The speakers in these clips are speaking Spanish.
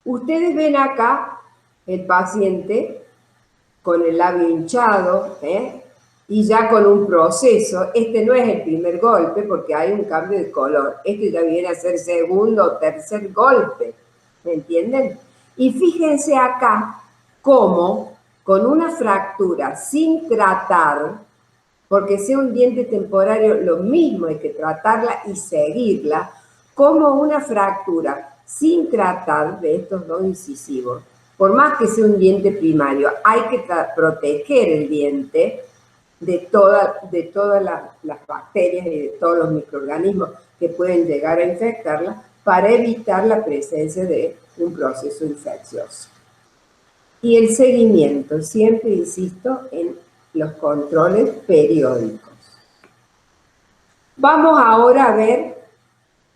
Ustedes ven acá el paciente con el labio hinchado, y ya con un proceso. Este no es el primer golpe porque hay un cambio de color. Este ya viene a ser segundo o tercer golpe, ¿me entienden? Y fíjense acá cómo con una fractura sin tratar, porque sea un diente temporario, lo mismo hay que tratarla y seguirla, como una fractura sin tratar de estos dos incisivos. Por más que sea un diente primario, hay que proteger el diente de todas las bacterias y de todos los microorganismos que pueden llegar a infectarla para evitar la presencia de un proceso infeccioso. Y el seguimiento, siempre insisto en los controles periódicos. Vamos ahora a ver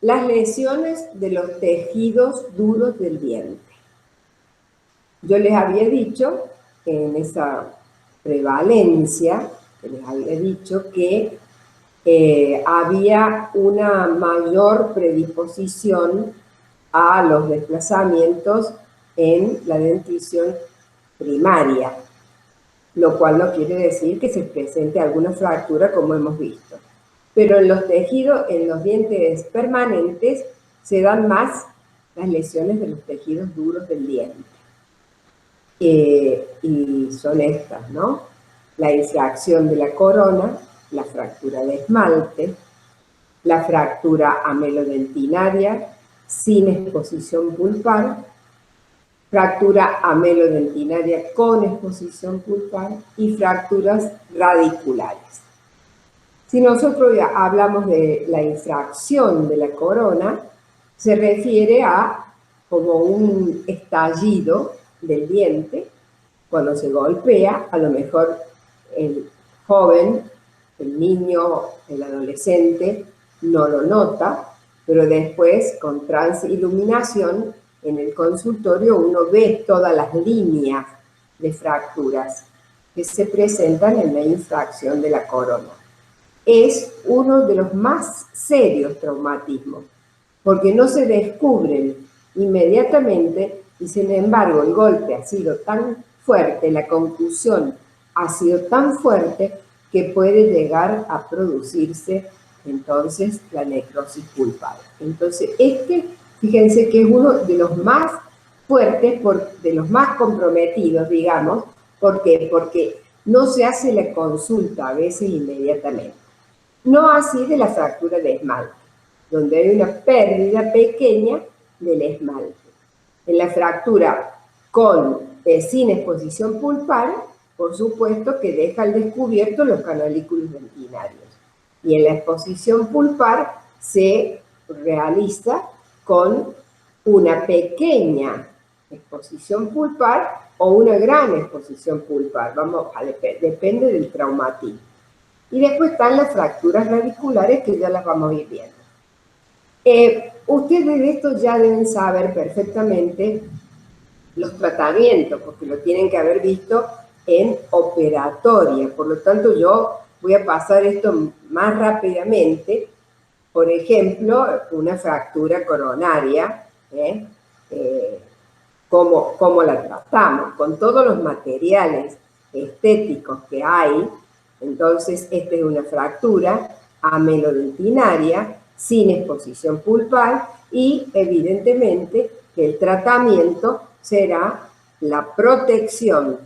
las lesiones de los tejidos duros del diente. Yo les había dicho que en esa prevalencia, que les había dicho que había una mayor predisposición a los desplazamientos en la dentición primaria, lo cual no quiere decir que se presente alguna fractura como hemos visto. Pero en los tejidos, en los dientes permanentes, se dan más las lesiones de los tejidos duros del diente. Y son estas, ¿no? La infracción de la corona, la fractura de esmalte, la fractura amelodentinaria sin exposición pulpar, fractura amelodentinaria con exposición pulpar y fracturas radiculares. Si nosotros ya hablamos de la infracción de la corona, se refiere a como un estallido del diente cuando se golpea. A lo mejor el joven, el niño, el adolescente no lo nota, pero después con transiluminación en el consultorio uno ve todas las líneas de fracturas que se presentan en la infracción de la corona. Es uno de los más serios traumatismos, porque no se descubren inmediatamente y sin embargo el golpe ha sido tan fuerte, la contusión ha sido tan fuerte que puede llegar a producirse entonces la necrosis pulpar. Entonces fíjense que es uno de los más fuertes, de los más comprometidos, digamos. ¿Por qué? Porque no se hace la consulta a veces inmediatamente. No así de la fractura de esmalte, donde hay una pérdida pequeña del esmalte. En la fractura sin exposición pulpar, por supuesto que deja al descubierto los canalículos dentinarios. Y en la exposición pulpar se realiza con una pequeña exposición pulpar o una gran exposición pulpar. Depende del traumatismo. Y después están las fracturas radiculares que ya las vamos a ir viendo. Ustedes de esto ya deben saber perfectamente los tratamientos, porque lo tienen que haber visto en operatoria. Por lo tanto, yo voy a pasar esto más rápidamente. Por ejemplo, una fractura coronaria, ¿cómo la tratamos? Con todos los materiales estéticos que hay. Entonces, esta es una fractura amelodentinaria sin exposición pulpar y evidentemente que el tratamiento será la protección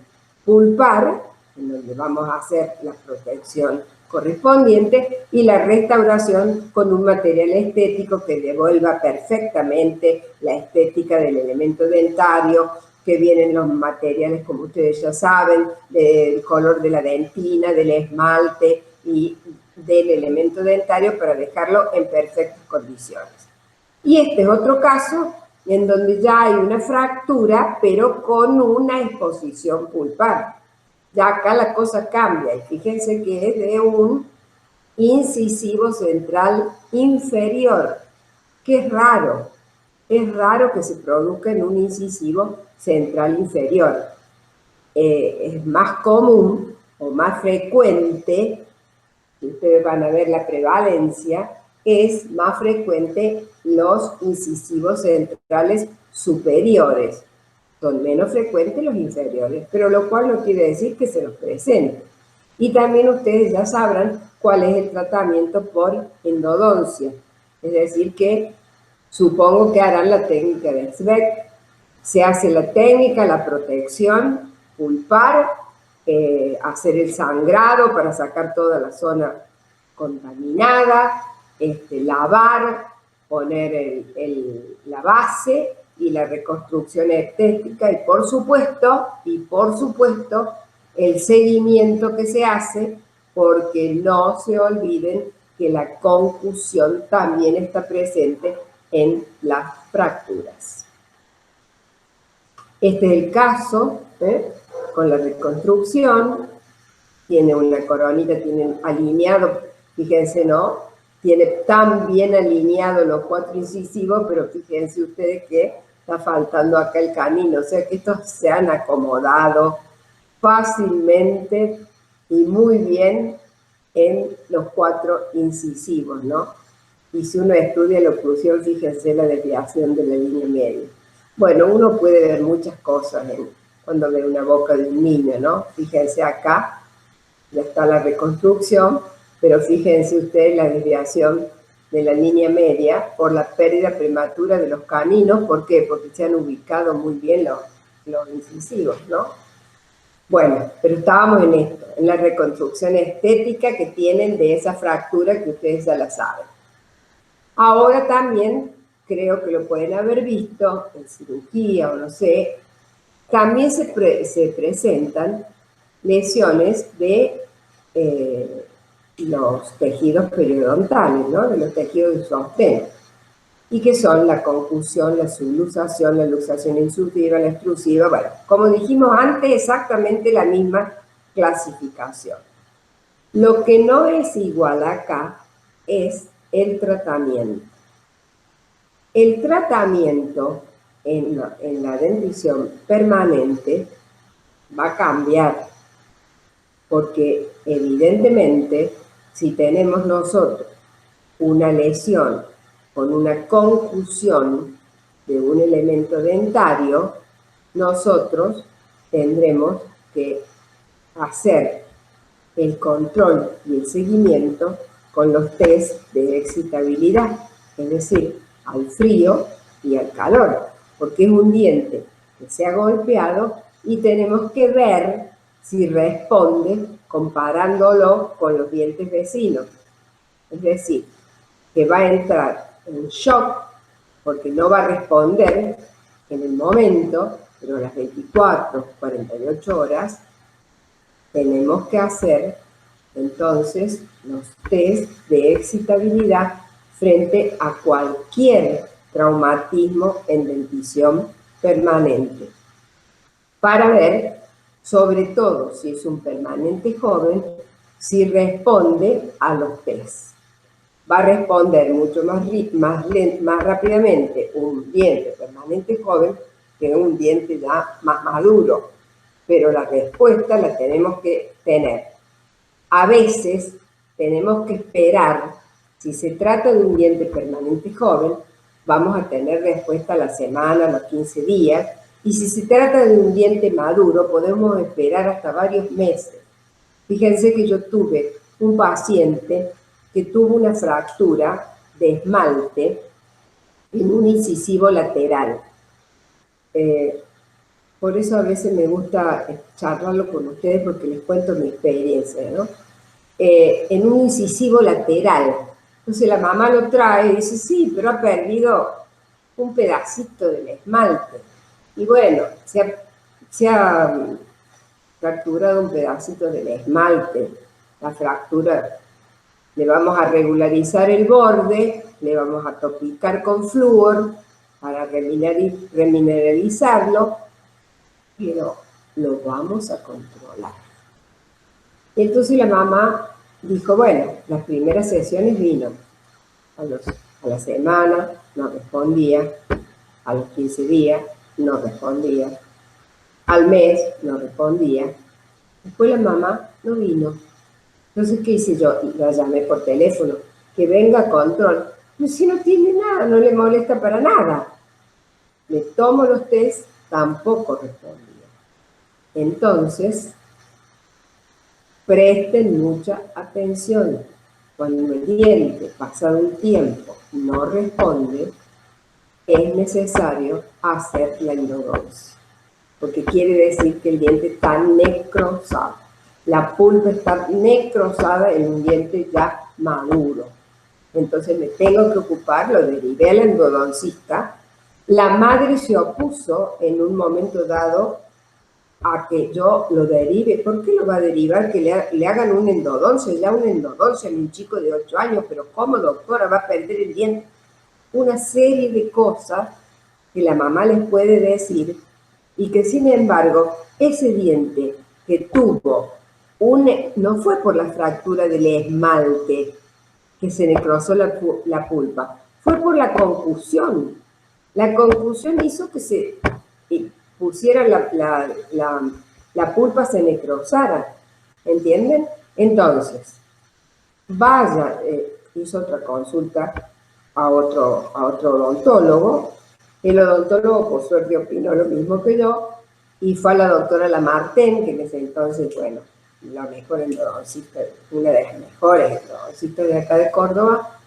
pulpar, en donde vamos a hacer la protección correspondiente, y la restauración con un material estético que devuelva perfectamente la estética del elemento dentario, que vienen los materiales, como ustedes ya saben, del color de la dentina, del esmalte y del elemento dentario para dejarlo en perfectas condiciones. Y este es otro caso en donde ya hay una fractura, pero con una exposición pulpar. Ya acá la cosa cambia y fíjense que es de un incisivo central inferior, que es raro que se produzca en un incisivo central inferior. Es más común o más frecuente, ustedes van a ver la prevalencia, es más frecuente los incisivos centrales superiores. Son menos frecuentes los inferiores, pero lo cual no quiere decir que se los presente. Y también ustedes ya sabrán cuál es el tratamiento por endodoncia. Es decir, que supongo que harán la técnica de Sveck. Se hace la técnica, la protección, pulpar, hacer el sangrado para sacar toda la zona contaminada, lavar, poner la base y la reconstrucción estética y por supuesto, el seguimiento que se hace, porque no se olviden que la concusión también está presente en las fracturas. Este es el caso, con la reconstrucción. Tiene una coronita, tienen alineado, fíjense, ¿no? Tiene tan bien alineado los 4 incisivos, pero fíjense ustedes que está faltando acá el canino, o sea que estos se han acomodado fácilmente y muy bien en los 4 incisivos, ¿no? Y si uno estudia la oclusión, fíjense la desviación de la línea media. Bueno, uno puede ver muchas cosas cuando ve una boca de un niño, ¿no? Fíjense acá, ya está la reconstrucción, pero fíjense ustedes la desviación de la línea media por la pérdida prematura de los caninos. ¿Por qué? Porque se han ubicado muy bien los incisivos, ¿no? Bueno, pero estábamos en esto, en la reconstrucción estética que tienen de esa fractura que ustedes ya la saben. Ahora también, creo que lo pueden haber visto en cirugía o no sé, también se presentan lesiones de los tejidos periodontales, ¿no? De los tejidos de sostén, y que son la concusión, la subluxación, la luxación intrusiva, la extrusiva. Bueno, como dijimos antes, exactamente la misma clasificación. Lo que no es igual acá es el tratamiento. El tratamiento en la dentición permanente va a cambiar, porque evidentemente si tenemos nosotros una lesión con una concusión de un elemento dentario, nosotros tendremos que hacer el control y el seguimiento con los test de excitabilidad, es decir, al frío y al calor, porque es un diente que se ha golpeado y tenemos que ver si responde comparándolo con los dientes vecinos. Es decir, que va a entrar en shock porque no va a responder en el momento, pero a las 24, 48 horas tenemos que hacer entonces los test de excitabilidad frente a cualquier traumatismo en dentición permanente, para ver, sobre todo si es un permanente joven, si responde a los test. Va a responder mucho más rápidamente un diente permanente joven que un diente ya más maduro, pero la respuesta la tenemos que tener. A veces tenemos que esperar, si se trata de un diente permanente joven, vamos a tener respuesta a la semana, a los 15 días, y si se trata de un diente maduro, podemos esperar hasta varios meses. Fíjense que yo tuve un paciente que tuvo una fractura de esmalte en un incisivo lateral. Por eso a veces me gusta charlarlo con ustedes porque les cuento mi experiencia, ¿no? En un incisivo lateral. Entonces la mamá lo trae y dice, sí, pero ha perdido un pedacito del esmalte. Y bueno, se ha fracturado un pedacito del esmalte. La fractura, le vamos a regularizar el borde, le vamos a topicar con flúor para remineralizarlo, pero lo vamos a controlar. Y entonces la mamá dijo, bueno, las primeras sesiones vino, a la semana no respondía, a los 15 días no respondía, al mes no respondía, después la mamá no vino. Entonces, ¿qué hice yo? La llamé por teléfono. que venga a control. Pero si no tiene nada, no le molesta para nada. Le tomo los test, tampoco respondía. Entonces, presten mucha atención. Cuando el diente, pasado un tiempo, no responde, es necesario hacer la endodoncia, porque quiere decir que el diente está necrosado. La pulpa está necrosada en un diente ya maduro. Entonces me tengo que ocupar, lo derivé al endodoncista. La madre se opuso en un momento dado a que yo lo derive. ¿Por qué lo va a derivar? Que le hagan un endodoncia, ya un endodoncia en un chico de 8 años, pero ¿cómo, doctora? Va a perder el diente. Una serie de cosas que la mamá les puede decir y que sin embargo ese diente que tuvo no fue por la fractura del esmalte que se necrosó la pulpa, fue por la concusión. La concusión hizo que se pusiera la pulpa, se necrosara, ¿entienden? Entonces, vaya, hizo otra consulta a otro odontólogo. El odontólogo, por suerte, opinó lo mismo que yo, y fue a la doctora Lamartén, que en ese entonces, bueno, la mejor endodoncista, una de las mejores endodoncistas de acá de Córdoba,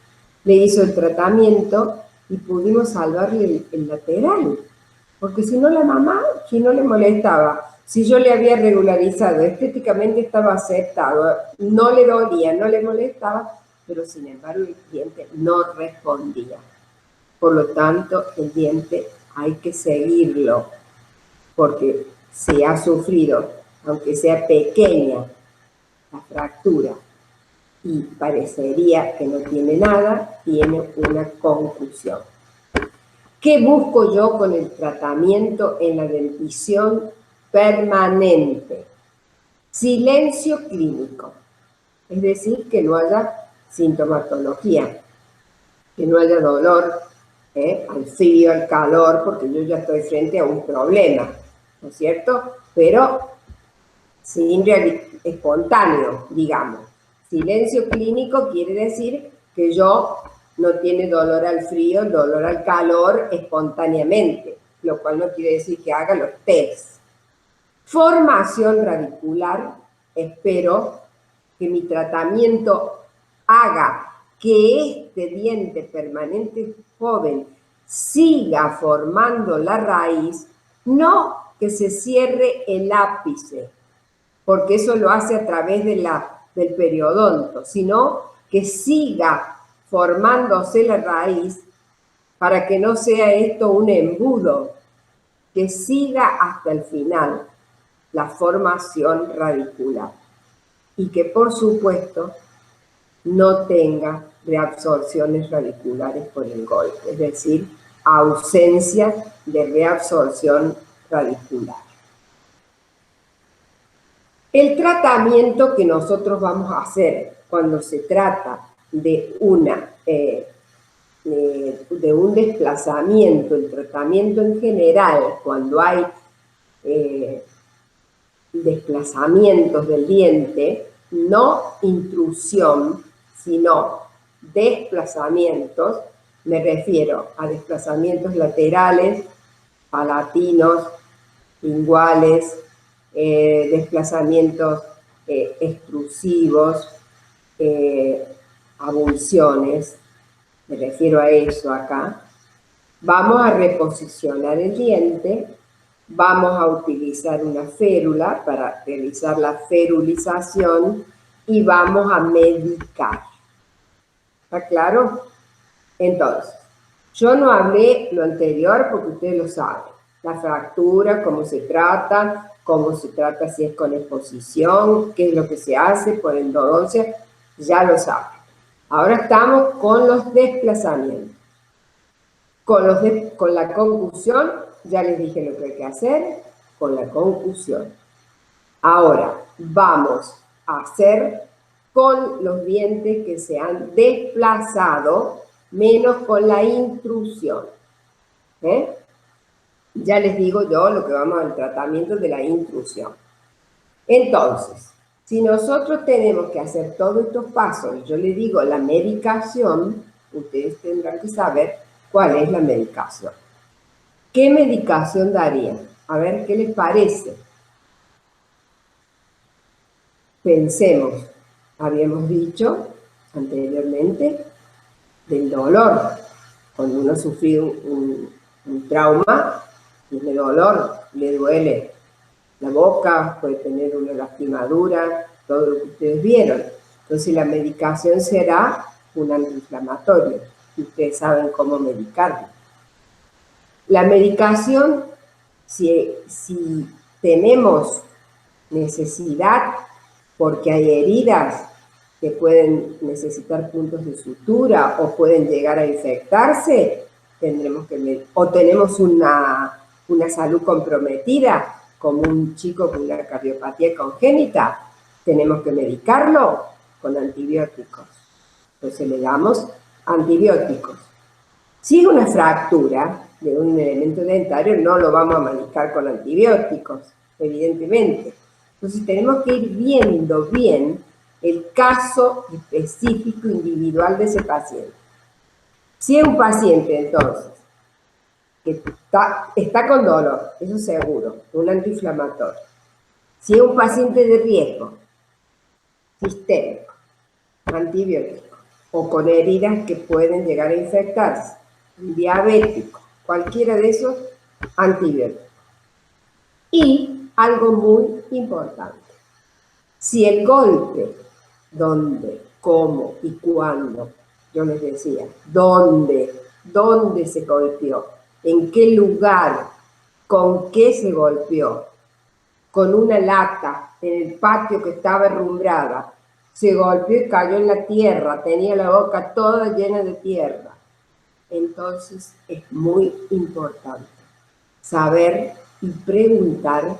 le hizo el tratamiento y pudimos salvarle el lateral. Porque si no, la mamá, si no le molestaba, si yo le había regularizado, estéticamente estaba aceptado, no le dolía, no le molestaba, pero sin embargo el diente no respondía. Por lo tanto, el diente hay que seguirlo, porque si ha sufrido, aunque sea pequeña, la fractura y parecería que no tiene nada, tiene una confusión. ¿Qué busco yo con el tratamiento en la dentición permanente? Silencio clínico, es decir, que no haya sintomatología, que no haya dolor al frío, al calor, porque yo ya estoy frente a un problema, ¿no es cierto? Pero sin espontáneo, digamos. Silencio clínico quiere decir que yo no tiene dolor al frío, dolor al calor espontáneamente, lo cual no quiere decir que haga los test. Formación radicular, espero que mi tratamiento haga que este diente permanente joven siga formando la raíz, no que se cierre el ápice, porque eso lo hace a través del periodonto, sino que siga formándose la raíz para que no sea esto un embudo, que siga hasta el final la formación radicular y que por supuesto no tenga reabsorciones radiculares por el golpe, es decir, ausencia de reabsorción radicular. El tratamiento que nosotros vamos a hacer cuando se trata de un desplazamiento, el tratamiento en general, cuando hay desplazamientos del diente, no intrusión, sino desplazamientos, me refiero a desplazamientos laterales, palatinos, linguales, desplazamientos extrusivos, abulsiones, me refiero a eso acá. Vamos a reposicionar el diente, vamos a utilizar una férula para realizar la ferulización y vamos a medicar. ¿Está claro? Entonces, yo no hablé lo anterior porque ustedes lo saben. La fractura, cómo se trata si es con exposición, qué es lo que se hace por endodoncia, ya lo saben. Ahora estamos con los desplazamientos. Con la concusión, ya les dije lo que hay que hacer con la concusión. Ahora vamos a hacer con los dientes que se han desplazado, menos con la intrusión. Ya les digo yo lo que vamos al tratamiento de la intrusión. Entonces, Si nosotros tenemos que hacer todos estos pasos, y yo le digo la medicación, ustedes tendrán que saber cuál es la medicación. ¿Qué medicación darían? A ver, ¿qué les parece? Pensemos, habíamos dicho anteriormente del dolor. Cuando uno ha sufrido un trauma, tiene dolor, le duele la boca, puede tener una lastimadura, todo lo que ustedes vieron. Entonces la medicación será un antiinflamatorio, y ustedes saben cómo medicarlo. La medicación, si tenemos necesidad, porque hay heridas que pueden necesitar puntos de sutura o pueden llegar a infectarse, tendremos que, o tenemos una salud comprometida, como un chico con una cardiopatía congénita, tenemos que medicarlo con antibióticos. Entonces le damos antibióticos. Si es una fractura de un elemento dentario, no lo vamos a medicar con antibióticos, evidentemente. Entonces tenemos que ir viendo bien el caso específico individual de ese paciente. Si es un paciente, entonces, que está con dolor, eso seguro, un antiinflamatorio. Si es un paciente de riesgo, sistémico, antibiótico, o con heridas que pueden llegar a infectarse, diabético, cualquiera de esos, antibióticos. Y algo muy importante, si el golpe, dónde, cómo y cuándo, yo les decía, dónde se golpeó, en qué lugar, con qué se golpeó, con una lata en el patio que estaba herrumbrada, se golpeó y cayó en la tierra, tenía la boca toda llena de tierra. Entonces es muy importante saber y preguntar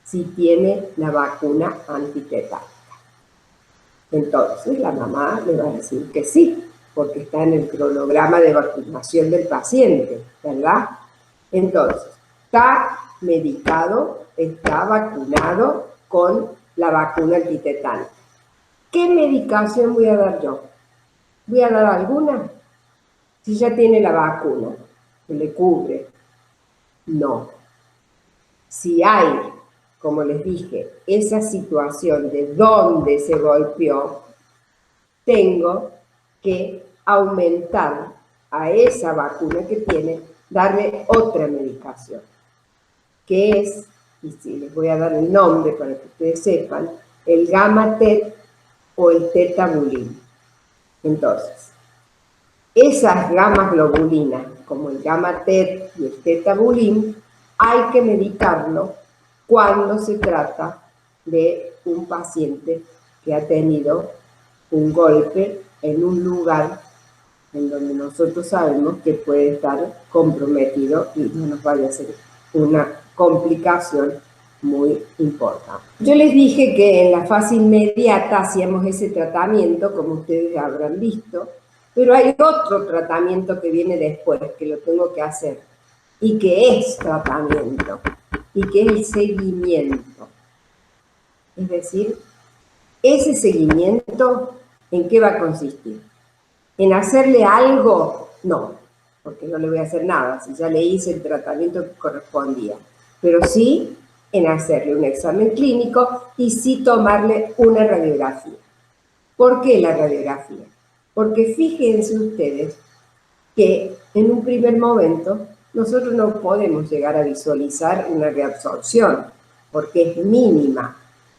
si tiene la vacuna antitetánica. Entonces la mamá le va a decir que sí, porque está en el cronograma de vacunación del paciente, ¿verdad? Entonces, está medicado, está vacunado con la vacuna antitetánica. ¿Qué medicación voy a dar yo? ¿Voy a dar alguna? Si ya tiene la vacuna, que le cubre. No. Si hay, como les dije, esa situación de dónde se golpeó, tengo que aumentar a esa vacuna que tiene, darle otra medicación, que es, y si les voy a dar el nombre para que ustedes sepan, el gamma-tet o el tetabulín. Entonces, esas gamas globulinas, como el gamma-tet y el tetabulín, hay que medicarlo cuando se trata de un paciente que ha tenido un golpe en un lugar en donde nosotros sabemos que puede estar comprometido y no nos vaya a hacer una complicación muy importante. Yo les dije que en la fase inmediata hacíamos ese tratamiento, como ustedes habrán visto, pero hay otro tratamiento que viene después, que lo tengo que hacer, y que es tratamiento, y que es el seguimiento. Es decir, ese seguimiento, ¿en qué va a consistir? ¿En hacerle algo? No, porque no le voy a hacer nada, si ya le hice el tratamiento que correspondía. Pero sí en hacerle un examen clínico y sí tomarle una radiografía. ¿Por qué la radiografía? Porque fíjense ustedes que en un primer momento nosotros no podemos llegar a visualizar una reabsorción, porque es mínima.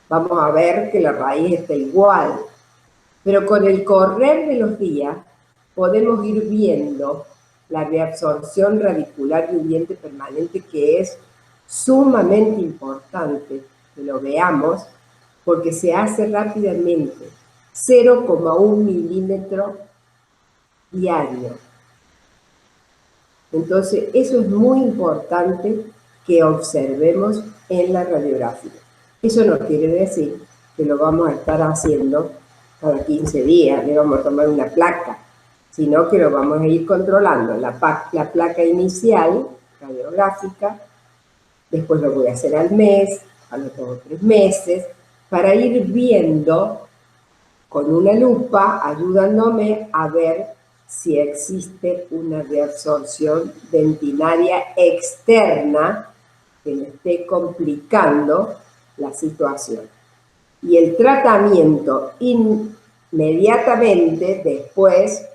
Vamos a ver que la raíz está igual. Pero con el correr de los días podemos ir viendo la reabsorción radicular de un diente permanente, que es sumamente importante que lo veamos porque se hace rápidamente, 0,1 milímetro diario. Entonces, eso es muy importante que observemos en la radiografía. Eso no quiere decir que lo vamos a estar haciendo cada 15 días, le vamos a tomar una placa, sino que lo vamos a ir controlando. La placa inicial, radiográfica, después lo voy a hacer al mes, a los 2 o 3 meses, para ir viendo con una lupa, ayudándome a ver si existe una reabsorción dentinaria externa que me esté complicando la situación. Y el tratamiento inmediatamente después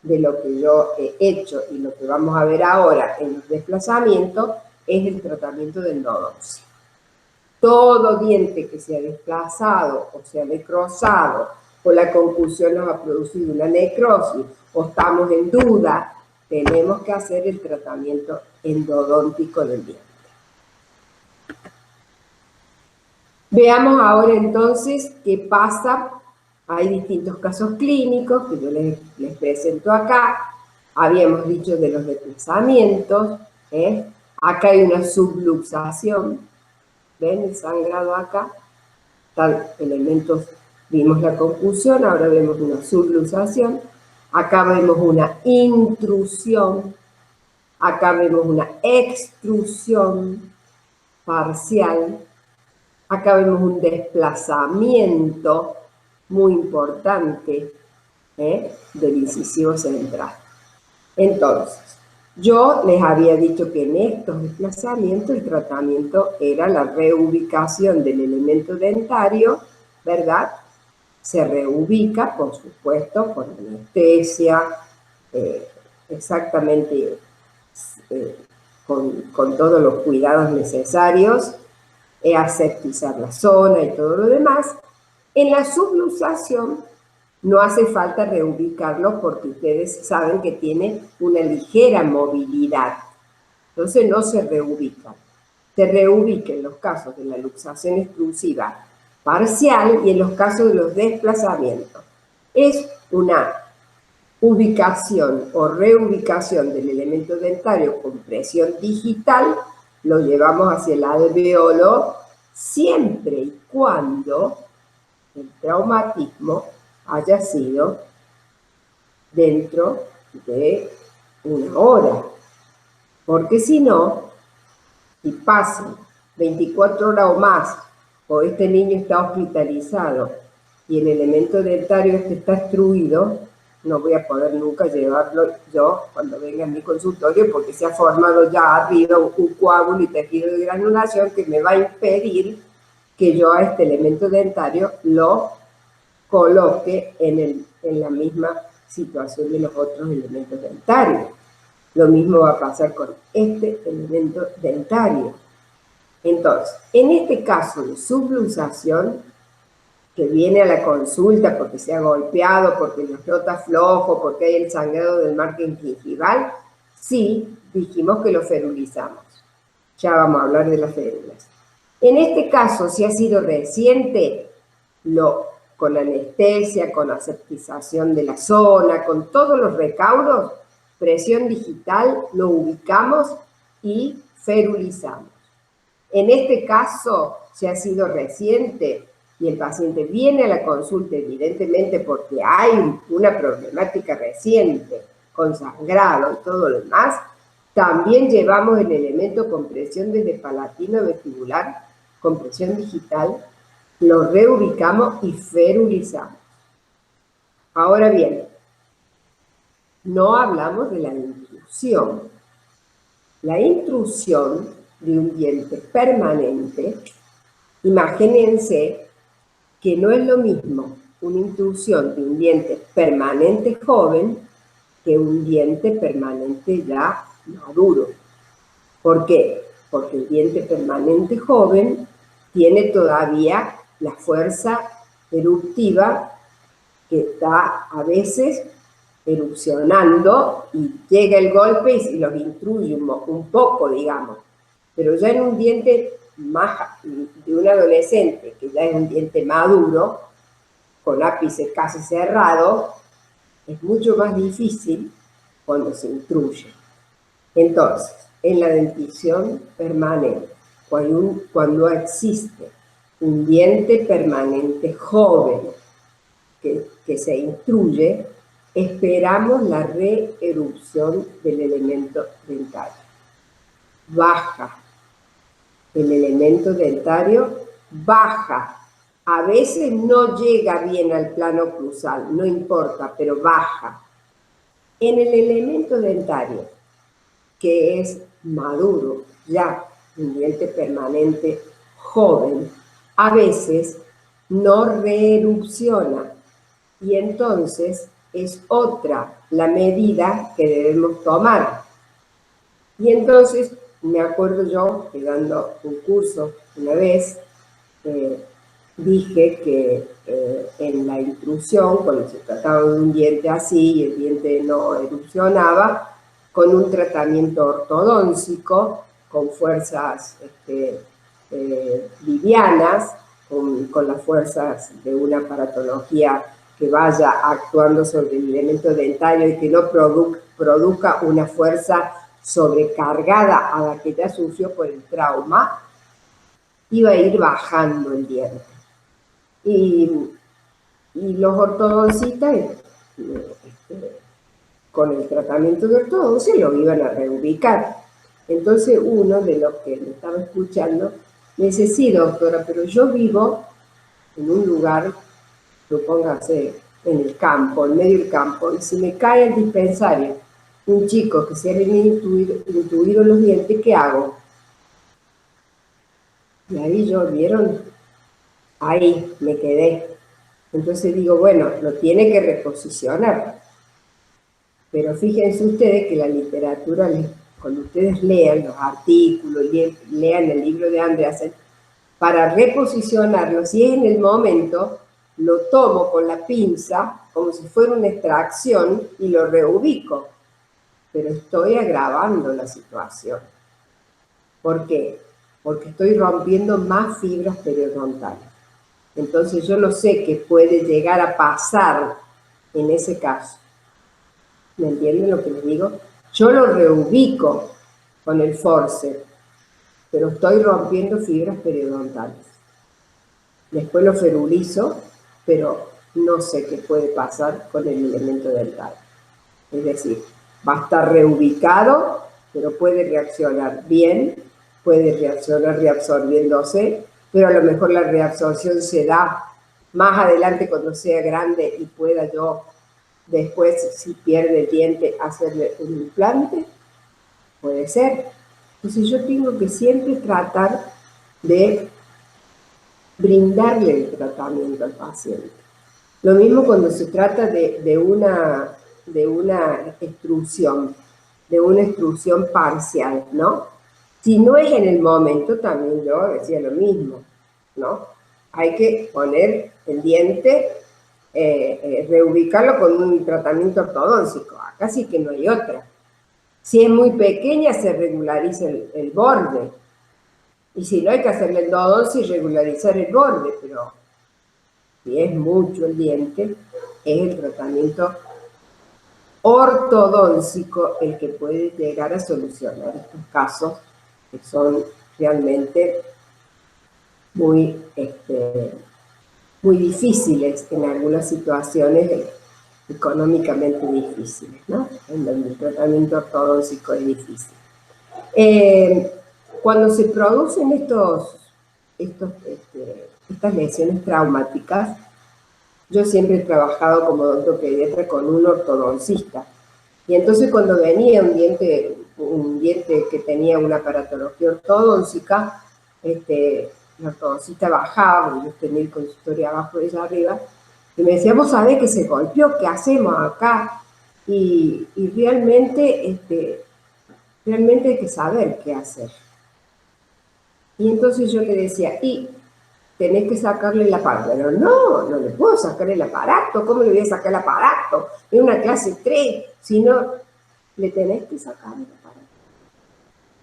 de lo que yo he hecho y lo que vamos a ver ahora en el desplazamiento es el tratamiento de endodoncia. Todo diente que se ha desplazado o se ha necrosado o la concusión nos ha producido una necrosis o estamos en duda, tenemos que hacer el tratamiento endodóntico del diente. Veamos ahora entonces qué pasa. Hay distintos casos clínicos que yo les presento acá. Habíamos dicho de los desplazamientos. Acá hay una subluxación. ¿Ven el sangrado acá? Tal elementos, vimos la concusión, ahora vemos una subluxación. Acá vemos una intrusión. Acá vemos una extrusión parcial. Acá vemos un desplazamiento muy importante del incisivo central. Entonces, yo les había dicho que en estos desplazamientos el tratamiento era la reubicación del elemento dentario, ¿verdad? Se reubica, por supuesto, con anestesia, exactamente con todos los cuidados necesarios, aseptizar la zona y todo lo demás. En la subluxación no hace falta reubicarlo porque ustedes saben que tiene una ligera movilidad. Entonces no se reubica. Se reubica en los casos de la luxación exclusiva parcial y en los casos de los desplazamientos. Es una ubicación o reubicación del elemento dentario con presión digital, lo llevamos hacia el alveolo siempre y cuando el traumatismo haya sido dentro de una hora. Porque si no, si pasan 24 horas o más, o este niño está hospitalizado y el elemento dentario está obstruido, no voy a poder nunca llevarlo yo cuando venga a mi consultorio porque se ha formado ya arriba un coágulo y tejido de granulación que me va a impedir que yo a este elemento dentario lo coloque en la misma situación de los otros elementos dentarios. Lo mismo va a pasar con este elemento dentario. Entonces, en este caso de subluxación, que viene a la consulta porque se ha golpeado, porque nos nota flojo, porque hay el sangrado del margen gingival, sí, dijimos que lo ferulizamos. Ya vamos a hablar de las férulas. En este caso, si ha sido reciente, con anestesia, con aseptización de la zona, con todos los recaudos, presión digital, lo ubicamos y ferulizamos. En este caso, si ha sido reciente y el paciente viene a la consulta evidentemente porque hay una problemática reciente con sangrado y todo lo demás, también llevamos el elemento con presión desde palatino vestibular, con presión digital, lo reubicamos y ferulizamos. Ahora bien, no hablamos de la intrusión. La intrusión de un diente permanente, imagínense que no es lo mismo una intrusión de un diente permanente joven que un diente permanente ya maduro. ¿Por qué? Porque el diente permanente joven tiene todavía la fuerza eruptiva que está a veces erupcionando y llega el golpe y los intruye un poco, digamos. Pero ya en un diente más de un adolescente, que ya es un diente maduro, con ápice casi cerrado, es mucho más difícil cuando se intruye. Entonces, en la dentición permanente, cuando existe un diente permanente joven que se intruye, esperamos la reerupción del elemento dentario. Baja el elemento dentario, baja A veces no llega bien al plano cruzal, no importa, pero baja. En el elemento dentario, que es maduro, ya un diente permanente joven, a veces no reerupciona y entonces es otra la medida que debemos tomar. Y entonces me acuerdo yo, dando un curso una vez, dije que en la intrusión, cuando se trataba de un diente así y el diente no erupcionaba, con un tratamiento ortodóncico, con fuerzas livianas, con las fuerzas de una aparatología que vaya actuando sobre el elemento dentario y que no produzca una fuerza sobrecargada a la que ya sufrió por el trauma, iba a ir bajando el diente. Y los ortodoncistas, con el tratamiento de ortodoncia, lo iban a reubicar. Entonces uno de los que me estaba escuchando me dice, sí, doctora, pero yo vivo en un lugar, supóngase, en el campo, en medio del campo, y si me cae el dispensario un chico que se ha intuido los dientes, ¿qué hago? Y ahí yo, ¿vieron? Ahí me quedé. Entonces digo, bueno, lo tiene que reposicionar. Pero fíjense ustedes que la literatura, cuando ustedes lean los artículos, lean el libro de Andreasen, para reposicionarlo, si es en el momento, lo tomo con la pinza, como si fuera una extracción, y lo reubico. Pero estoy agravando la situación. ¿Por qué? Porque estoy rompiendo más fibras periodontales. Entonces yo no sé qué puede llegar a pasar en ese caso. ¿Me entienden lo que les digo? Yo lo reubico con el forceps, pero estoy rompiendo fibras periodontales. Después lo ferulizo, pero no sé qué puede pasar con el elemento dental. Es decir, va a estar reubicado, pero puede reaccionar bien, puede reaccionar reabsorbiéndose, pero a lo mejor la reabsorción se da más adelante cuando sea grande y pueda yo después, si pierde el diente, hacerle un implante. Puede ser. Entonces yo tengo que siempre tratar de brindarle el tratamiento al paciente. Lo mismo cuando se trata de una extrusión parcial, ¿no? Si no es en el momento, también yo decía lo mismo, ¿no? Hay que poner el diente, reubicarlo con un tratamiento ortodóncico. Acá sí que no hay otra. Si es muy pequeña, se regulariza el borde. Y si no, hay que hacerle endodoncia y regularizar el borde, pero si es mucho el diente, es el tratamiento ortodóncico el que puede llegar a solucionar estos casos que son realmente muy difíciles en algunas situaciones económicamente difíciles, ¿no? En donde el tratamiento ortodóncico es difícil. Cuando se producen estas lesiones traumáticas, yo siempre he trabajado como odontopediatra con un ortodoncista. Y entonces cuando venía un diente que tenía una aparatología ortodóncica, el ortodoncista bajaba, yo tenía el consultorio abajo y allá arriba, y me decía, vos sabés que se golpeó, ¿qué hacemos acá? Y realmente hay que saber qué hacer. Y entonces yo le decía, y tenés que sacarle el aparato. Pero no le puedo sacar el aparato. ¿Cómo le voy a sacar el aparato? Es una clase 3, si no, le tenés que sacar el aparato.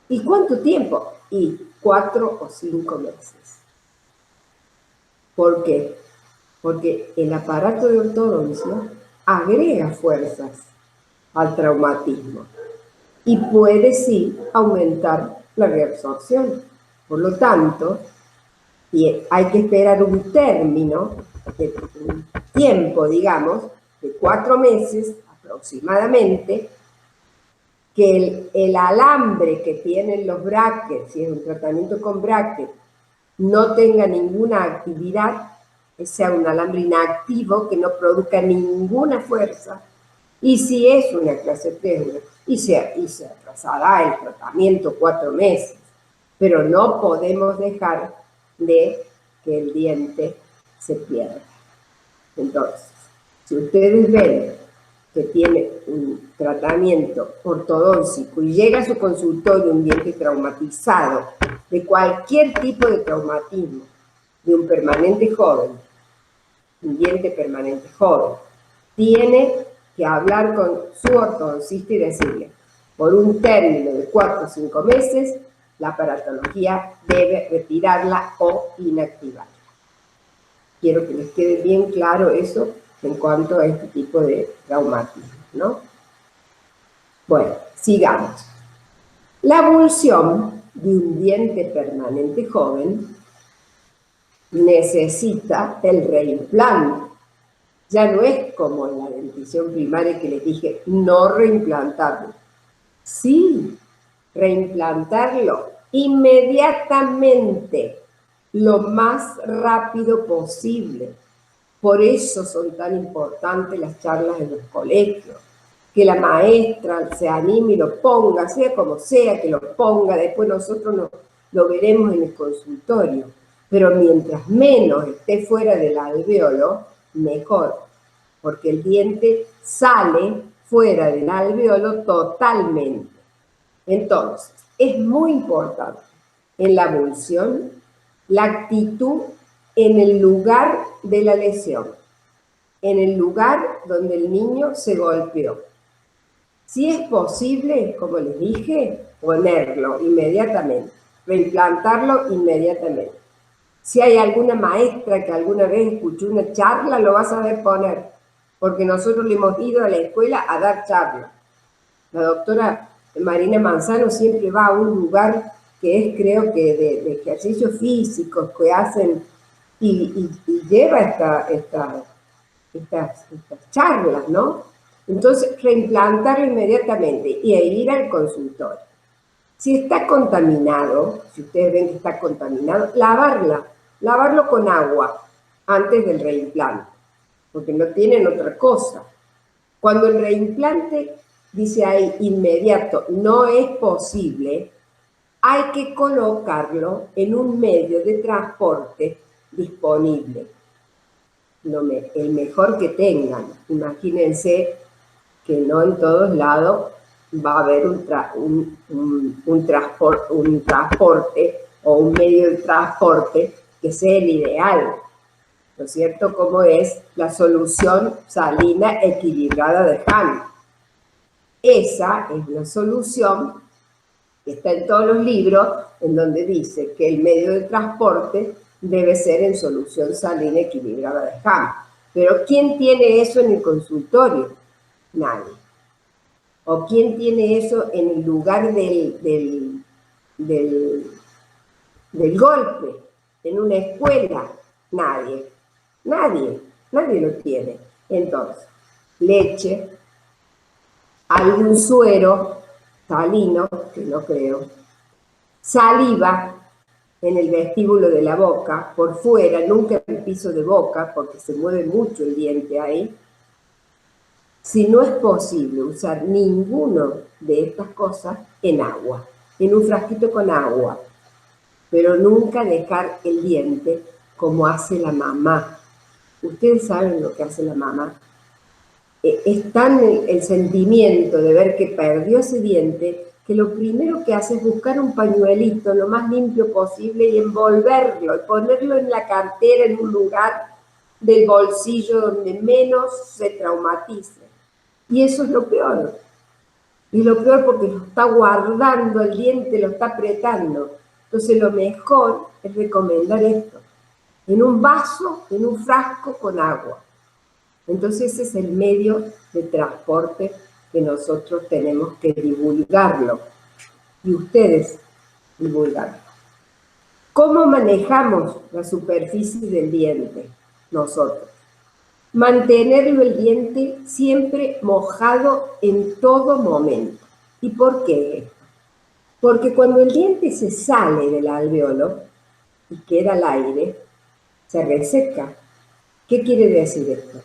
¿Y cuánto tiempo? Y 4 o 5 meses. ¿Por qué? Porque el aparato de ortodoncia agrega fuerzas al traumatismo y puede sí aumentar la reabsorción. Por lo tanto, y hay que esperar un término, un tiempo, digamos, de 4 meses aproximadamente, que el alambre que tienen los brackets, si es un tratamiento con brackets, no tenga ninguna actividad sea un alambre inactivo que no produzca ninguna fuerza. Y si es una clase 3, y se atrasará el tratamiento 4 meses, pero no podemos dejar de que el diente se pierda. Entonces, si ustedes ven que tiene un tratamiento ortodóntico y llega a su consultorio un diente traumatizado, de cualquier tipo de traumatismo, de un permanente joven, un diente permanente joven, tiene que hablar con su ortodoncista y decirle, por un término de 4 o 5 meses, la aparatología debe retirarla o inactivarla. Quiero que les quede bien claro eso en cuanto a este tipo de traumatismo, ¿no? Bueno, sigamos. La abulsión de un diente permanente joven necesita el reimplante. Ya no es como en la dentición primaria que les dije, no reimplantarlo. Sí, reimplantarlo inmediatamente, lo más rápido posible. Por eso son tan importantes las charlas en los colegios, que la maestra se anime y lo ponga, sea como sea que lo ponga, después nosotros lo veremos en el consultorio. Pero mientras menos esté fuera del alvéolo, mejor, porque el diente sale fuera del alvéolo totalmente. Entonces, es muy importante en la abulsión la actitud en el lugar de la lesión, en el lugar donde el niño se golpeó. Si es posible, como les dije, ponerlo inmediatamente, reimplantarlo inmediatamente. Si hay alguna maestra que alguna vez escuchó una charla, lo va a saber poner, porque nosotros le hemos ido a la escuela a dar charla. La doctora Marina Manzano siempre va a un lugar que es, creo que, de ejercicios físicos que hacen y lleva estas charlas, ¿no? Entonces, reimplantarlo inmediatamente y ir al consultorio. Si está contaminado, si ustedes ven que está contaminado, lavarlo con agua antes del reimplante, porque no tienen otra cosa. Cuando el reimplante dice ahí inmediato, no es posible, hay que colocarlo en un medio de transporte disponible. El mejor que tengan. Imagínense que no en todos lados va a haber un transporte o un medio de transporte que sea el ideal, ¿no es cierto? Como es la solución salina equilibrada de Hahn. Esa es una solución que está en todos los libros, en donde dice que el medio de transporte debe ser en solución salina equilibrada de Hahn. Pero ¿quién tiene eso en el consultorio? Nadie. ¿O quién tiene eso en el lugar del golpe? En una escuela. Nadie. Nadie lo tiene. Entonces, leche, algún suero salino, que no creo, saliva en el vestíbulo de la boca, por fuera, nunca en el piso de boca, porque se mueve mucho el diente ahí. Si no es posible usar ninguno de estas cosas, en agua, en un frasquito con agua, pero nunca dejar el diente como hace la mamá. Ustedes saben lo que hace la mamá. Es tan el sentimiento de ver que perdió ese diente, que lo primero que hace es buscar un pañuelito lo más limpio posible y envolverlo, y ponerlo en la cartera, en un lugar del bolsillo donde menos se traumatice. Y eso es lo peor. Y lo peor porque lo está guardando el diente, lo está apretando. Entonces lo mejor es recomendar esto. En un vaso, en un frasco con agua. Entonces ese es el medio de transporte que nosotros tenemos que divulgarlo. Y ustedes divulgarlo. ¿Cómo manejamos la superficie del diente? Nosotros. Mantenerlo el diente siempre mojado en todo momento. ¿Y por qué esto? Porque cuando el diente se sale del alvéolo y queda al aire, se reseca. ¿Qué quiere decir esto?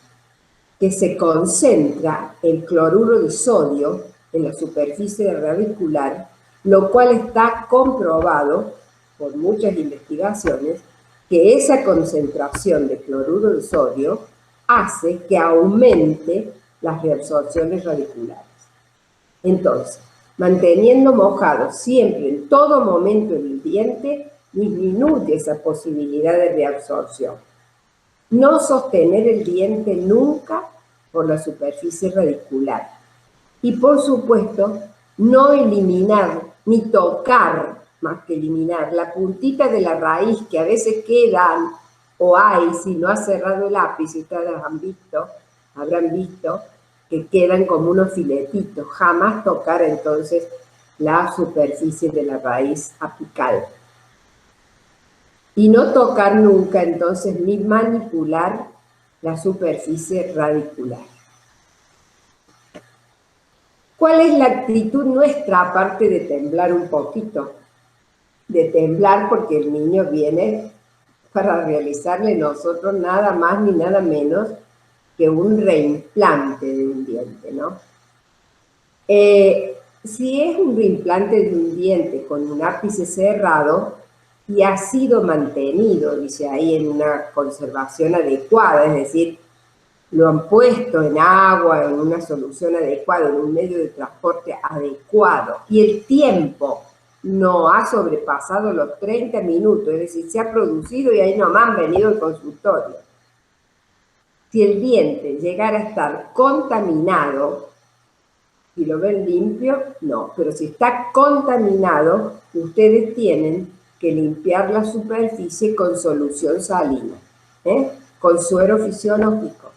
Que se concentra el cloruro de sodio en la superficie radicular, lo cual está comprobado por muchas investigaciones que esa concentración de cloruro de sodio hace que aumente las reabsorciones radiculares. Entonces, manteniendo mojado siempre, en todo momento el diente, disminuye esa posibilidad de reabsorción. No sostener el diente nunca por la superficie radicular. Y por supuesto, no eliminar ni tocar, más que eliminar, la puntita de la raíz que a veces quedan o hay, si no ha cerrado el ápice, ustedes habrán visto, que quedan como unos filetitos. Jamás tocar entonces la superficie de la raíz apical. Y no tocar nunca entonces ni manipular la superficie radicular. ¿Cuál es la actitud nuestra, aparte de temblar un poquito? De temblar porque el niño viene para realizarle nosotros nada más ni nada menos que un reimplante de un diente, ¿no? Si es un reimplante de un diente con un ápice cerrado y ha sido mantenido, dice ahí, en una conservación adecuada, es decir, lo han puesto en agua, en una solución adecuada, en un medio de transporte adecuado, y el tiempo no ha sobrepasado los 30 minutos, es decir, se ha producido y ahí nomás han venido al consultorio. Si el diente llegara a estar contaminado, y lo ven limpio, no, pero si está contaminado, ustedes tienen que limpiar la superficie con solución salina, con suero fisiológico.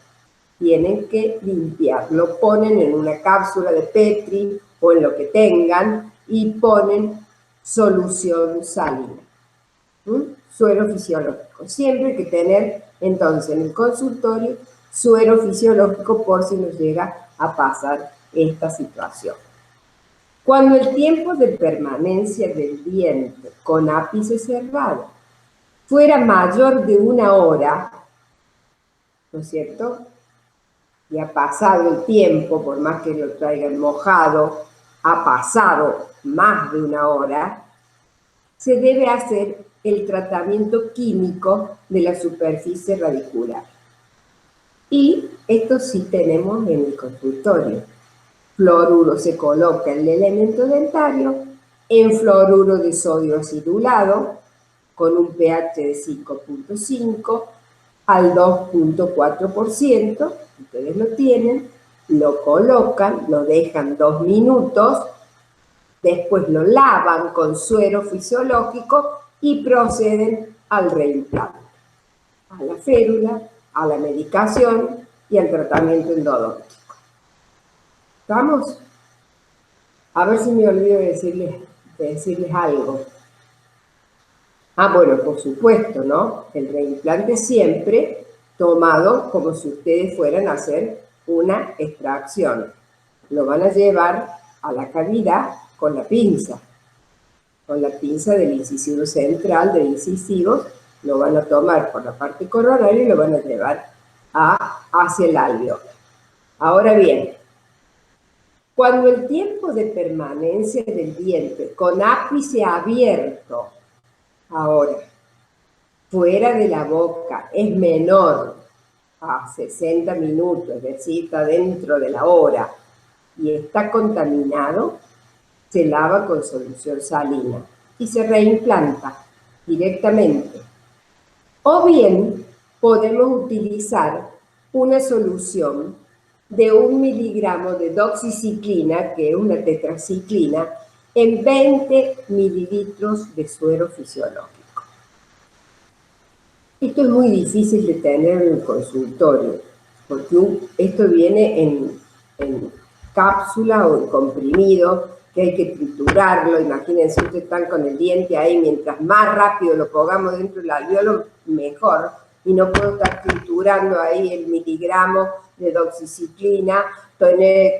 Tienen que limpiar, lo ponen en una cápsula de Petri o en lo que tengan y ponen solución salina, suero fisiológico. Siempre hay que tener entonces en el consultorio suero fisiológico por si nos llega a pasar esta situación. Cuando el tiempo de permanencia del diente con ápice cerrado fuera mayor de 1 hora, ¿no es cierto?, y ha pasado el tiempo, por más que lo traigan mojado, ha pasado más de 1 hora, se debe hacer el tratamiento químico de la superficie radicular. Y esto sí tenemos en el consultorio. Fluoruro se coloca en el elemento dentario, en fluoruro de sodio acidulado, con un pH de 5.5 al 2.4%, ustedes lo tienen, lo colocan, lo dejan 2 minutos, después lo lavan con suero fisiológico y proceden al reimplante, a la férula, a la medicación y al tratamiento endodóntico. ¿Vamos? A ver si me olvido de decirles algo. Bueno, por supuesto, ¿no? El reimplante siempre tomado como si ustedes fueran a hacer una extracción. Lo van a llevar a la cavidad con la pinza del incisivo central, del incisivo, lo van a tomar por la parte coronaria y lo van a llevar hacia el alveolo. Ahora bien, cuando el tiempo de permanencia del diente con ápice abierto, ahora, fuera de la boca, es menor a 60 minutos, es decir, está dentro de la hora, y está contaminado, se lava con solución salina y se reimplanta directamente. O bien, podemos utilizar una solución de 1 miligramo de doxiciclina, que es una tetraciclina, en 20 mililitros de suero fisiológico. Esto es muy difícil de tener en el consultorio, porque esto viene en cápsula o en comprimido, que hay que triturarlo. Imagínense, ustedes están con el diente ahí, mientras más rápido lo pongamos dentro del alveolo, mejor. Y no puedo estar triturando ahí el miligramo de doxiciclina,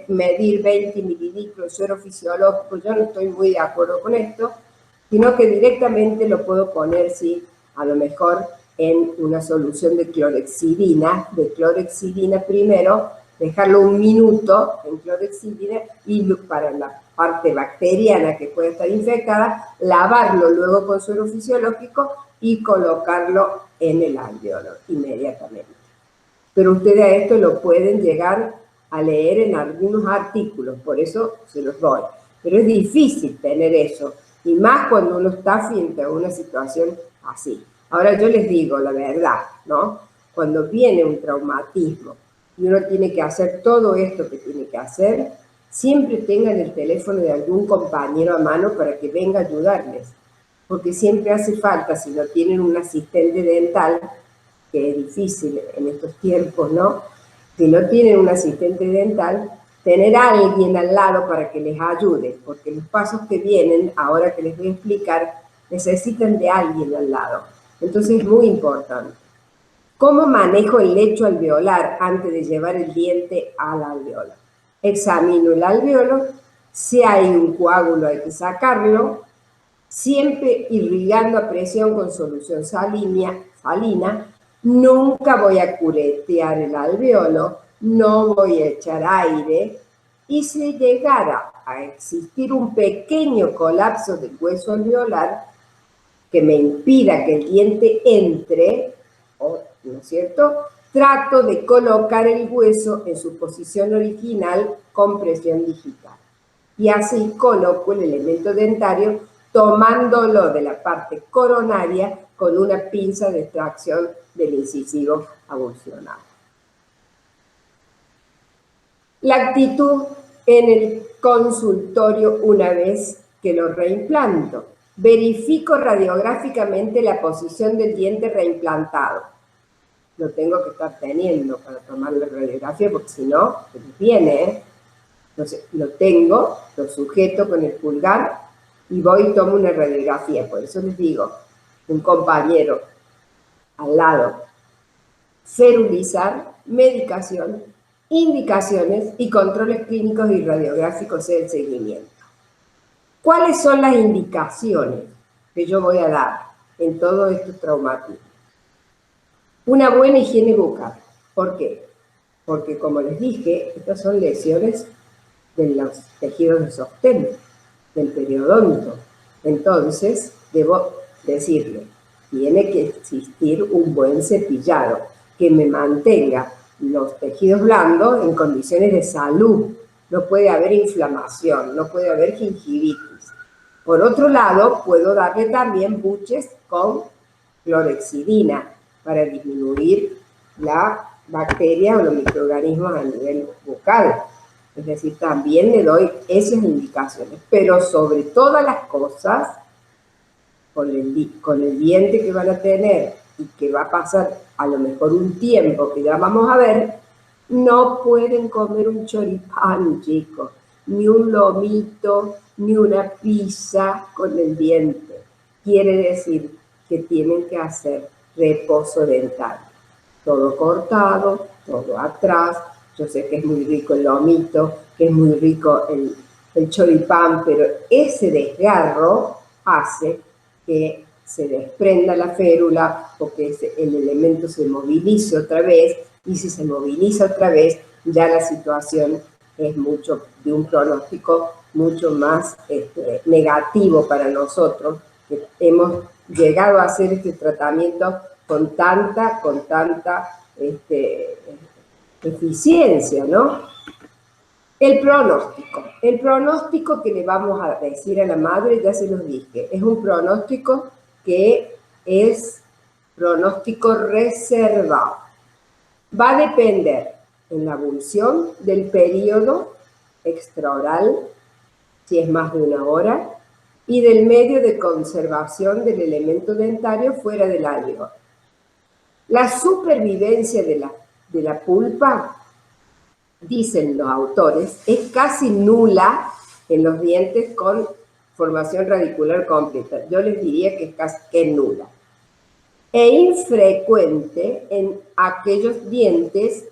medir 20 mililitros de suero fisiológico. Yo no estoy muy de acuerdo con esto, sino que directamente lo puedo poner, sí, a lo mejor en una solución de clorexidina primero, dejarlo un minuto en clorexidina y para la parte bacteriana que puede estar infectada, lavarlo luego con suero fisiológico y colocarlo en el alvéolo inmediatamente. Pero ustedes a esto lo pueden llegar a leer en algunos artículos, por eso se los doy. Pero es difícil tener eso, y más cuando uno está frente a una situación así. Ahora yo les digo la verdad, ¿no? Cuando viene un traumatismo y uno tiene que hacer todo esto que tiene que hacer, siempre tengan el teléfono de algún compañero a mano para que venga a ayudarles. Porque siempre hace falta, si no tienen un asistente dental, que es difícil en estos tiempos, ¿no? Si no tienen un asistente dental, tener a alguien al lado para que les ayude, porque los pasos que vienen, ahora que les voy a explicar, necesitan de alguien al lado. Entonces es muy importante. ¿Cómo manejo el lecho alveolar antes de llevar el diente al alveolo? Examino el alveolo, si hay un coágulo hay que sacarlo, siempre irrigando a presión con solución salina. Nunca voy a curetear el alveolo, no voy a echar aire, y si llegara a existir un pequeño colapso del hueso alveolar que me impida que el diente entre, ¿no es cierto?, trato de colocar el hueso en su posición original con presión digital. Y así coloco el elemento dentario tomándolo de la parte coronaria con una pinza de extracción del incisivo avulsionado. La actitud en el consultorio una vez que lo reimplanto. Verifico radiográficamente la posición del diente reimplantado. Lo tengo que estar teniendo para tomar la radiografía, porque si no, se me viene, ¿eh? Entonces, lo tengo, lo sujeto con el pulgar y voy y tomo una radiografía. Por eso les digo, un compañero al lado. Ferulizar, medicación, indicaciones y controles clínicos y radiográficos del seguimiento. ¿Cuáles son las indicaciones que yo voy a dar en todos estos traumatismos? Una buena higiene bucal. ¿Por qué? Porque, como les dije, estas son lesiones de los tejidos de sostén, del periodonto. Entonces, debo decirle, tiene que existir un buen cepillado que me mantenga los tejidos blandos en condiciones de salud. No puede haber inflamación, no puede haber gingivitis. Por otro lado, puedo darle también buches con clorexidina para disminuir la bacteria o los microorganismos a nivel bucal. Es decir, también le doy esas indicaciones. Pero sobre todas las cosas, con el diente que van a tener y que va a pasar a lo mejor un tiempo que ya vamos a ver, no pueden comer un choripán, chicos, ni un lomito, ni una pizza con el diente. Quiere decir que tienen que hacer reposo dental. Todo cortado, todo atrás. Yo sé que es muy rico el lomito, que es muy rico el choripán, pero ese desgarro hace que se desprenda la férula o que el elemento se movilice otra vez, y si se moviliza otra vez, ya la situación es mucho de un pronóstico mucho más negativo para nosotros, que hemos llegado a hacer este tratamiento con tanta eficiencia, ¿no? El pronóstico que le vamos a decir a la madre, ya se los dije, es un pronóstico que es pronóstico reservado. Va a depender en la evolución del periodo extraoral, si es más de 1 hora, y del medio de conservación del elemento dentario fuera del alvéolo. La supervivencia de la pulpa, dicen los autores, es casi nula en los dientes con formación radicular completa. Yo les diría que es nula. E infrecuente en aquellos dientes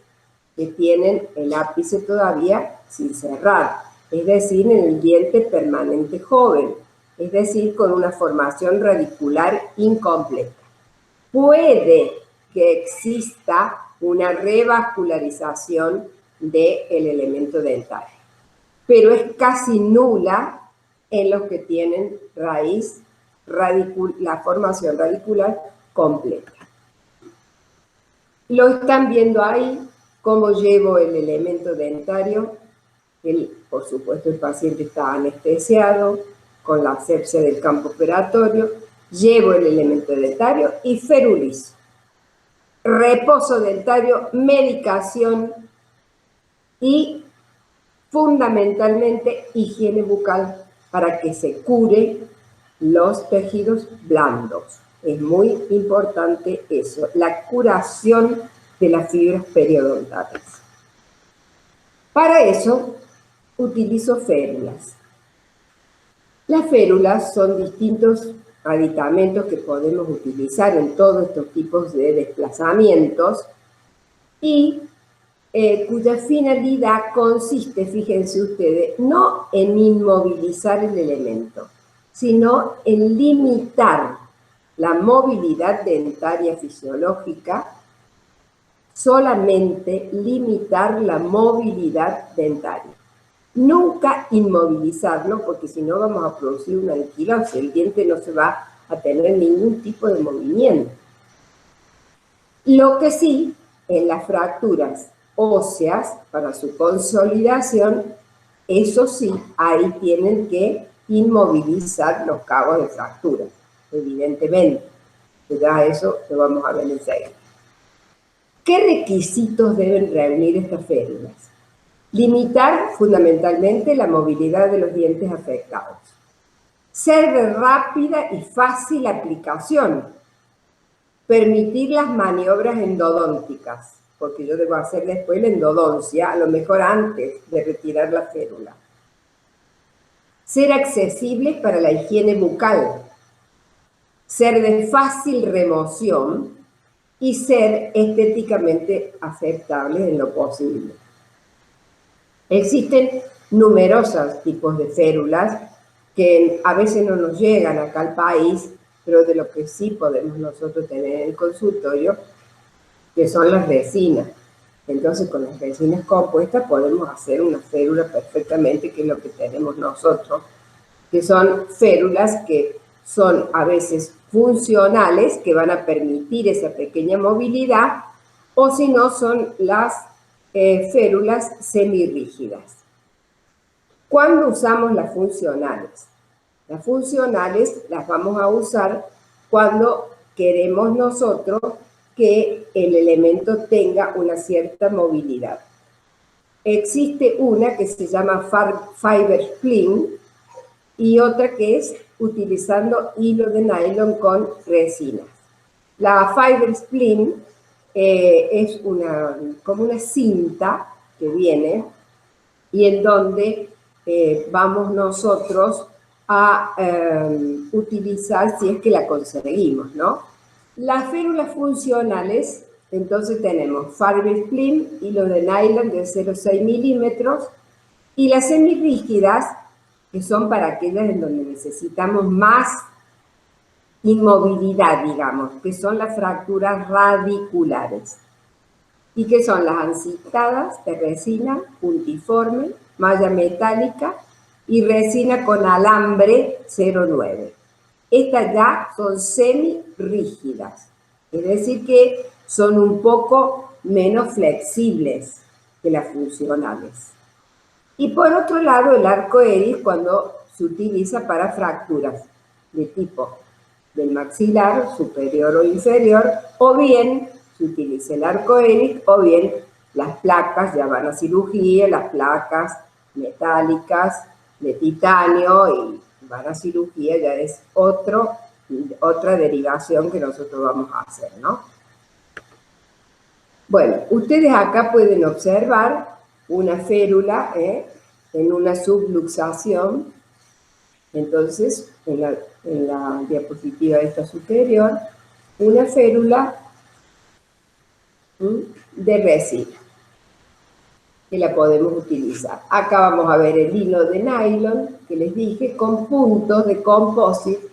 que tienen el ápice todavía sin cerrar, es decir, en el diente permanente joven, es decir, con una formación radicular incompleta. puede que exista una revascularización del elemento dentario, pero es casi nula en los que tienen raíz, la formación radicular completa. Lo están viendo ahí, cómo llevo el elemento dentario. Por supuesto, el paciente está anestesiado, con la asepsia del campo operatorio, llevo el elemento dentario y ferulizo. Reposo dentario, medicación y fundamentalmente higiene bucal para que se cure los tejidos blandos. Es muy importante eso, la curación de las fibras periodontales. Para eso utilizo férulas. Las férulas son distintos aditamentos que podemos utilizar en todos estos tipos de desplazamientos y cuya finalidad consiste, fíjense ustedes, no en inmovilizar el elemento, sino en limitar la movilidad dentaria fisiológica, solamente limitar la movilidad dentaria. Nunca inmovilizarlo, porque si no vamos a producir una anquilosis, el diente no se va a tener ningún tipo de movimiento. Lo que sí, en las fracturas óseas, para su consolidación, eso sí, ahí tienen que inmovilizar los cabos de fractura, evidentemente. Ya eso lo vamos a ver enseguida. ¿Qué requisitos deben reunir estas férulas? Limitar fundamentalmente la movilidad de los dientes afectados. Ser de rápida y fácil aplicación. Permitir las maniobras endodónticas, porque yo debo hacer después la endodoncia, a lo mejor antes de retirar la férula. Ser accesibles para la higiene bucal. Ser de fácil remoción y ser estéticamente aceptables en lo posible. Existen numerosos tipos de férulas que a veces no nos llegan acá al país, pero de lo que sí podemos nosotros tener en el consultorio, que son las resinas. Entonces, con las resinas compuestas podemos hacer una férula perfectamente, que es lo que tenemos nosotros, que son férulas que son a veces funcionales, que van a permitir esa pequeña movilidad, o si no, son las férulas semirrígidas. ¿Cuándo usamos las funcionales? Las funcionales las vamos a usar cuando queremos nosotros que el elemento tenga una cierta movilidad. Existe una que se llama fiber spleen y otra que es utilizando hilo de nylon con resinas. La fiber spleen es como una cinta que viene y en donde vamos nosotros a utilizar, si es que la conseguimos, ¿no? Las férulas funcionales, entonces tenemos fiber spleen, hilo de nylon de 0,6 milímetros, y las semirrígidas, que son para aquellas en donde necesitamos más inmovilidad, digamos, que son las fracturas radiculares, y que son las ancitadas de resina puntiforme, malla metálica y resina con alambre 0,9. Estas ya son semirrígidas, es decir que son un poco menos flexibles que las funcionales. Y por otro lado, el arco iris, cuando se utiliza para fracturas de tipo del maxilar, superior o inferior, o bien se utiliza el arco iris, o bien las placas ya van a cirugía, las placas metálicas de titanio y van a cirugía, ya es otra derivación que nosotros vamos a hacer, ¿no? Bueno, ustedes acá pueden observar una férula en una subluxación. Entonces, en la diapositiva esta superior, una férula de resina, que la podemos utilizar. Acá vamos a ver el hilo de nylon, que les dije, con puntos de composite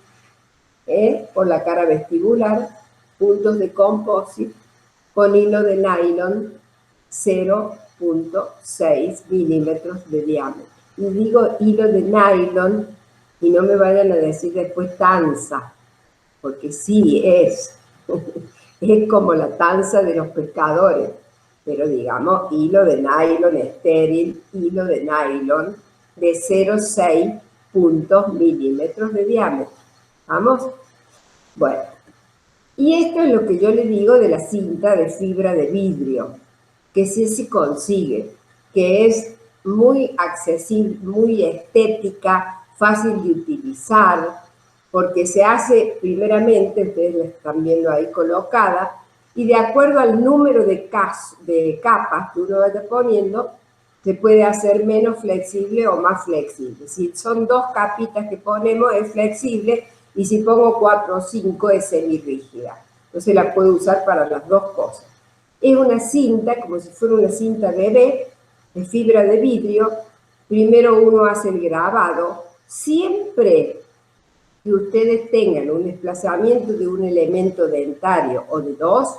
por la cara vestibular, puntos de composite con hilo de nylon 0.6 milímetros de diámetro. Y digo hilo de nylon y no me vayan a decir después tanza, porque sí es, es como la tanza de los pescadores, pero digamos hilo de nylon estéril, hilo de nylon de 0,6 milímetros de diámetro. ¿Vamos? Bueno, y esto es lo que yo le digo de la cinta de fibra de vidrio, que sí se consigue, que es muy accesible, muy estética, fácil de utilizar, porque se hace primeramente, ustedes la están viendo ahí colocada, y de acuerdo al número de capas que uno vaya poniendo, se puede hacer menos flexible o más flexible. Si son 2 capitas que ponemos es flexible, y si pongo 4 o 5 es semirrígida. Entonces la puedo usar para las dos cosas. Es una cinta, como si fuera una cinta bebé, de fibra de vidrio. Primero uno hace el grabado. Siempre que ustedes tengan un desplazamiento de un elemento dentario o de dos,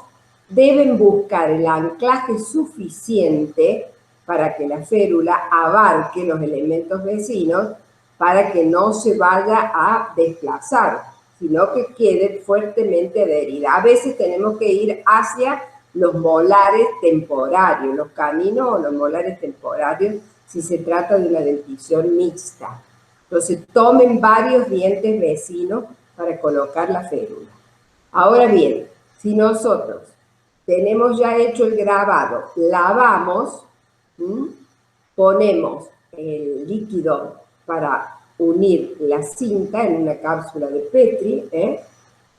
deben buscar el anclaje suficiente para que la férula abarque los elementos vecinos para que no se vaya a desplazar, sino que quede fuertemente adherida. A veces tenemos que ir hacia los molares temporarios, los caninos o los molares temporarios, si se trata de una dentición mixta. Entonces, tomen varios dientes vecinos para colocar la férula. Ahora bien, si nosotros tenemos ya hecho el grabado, lavamos, ponemos el líquido para unir la cinta en una cápsula de Petri,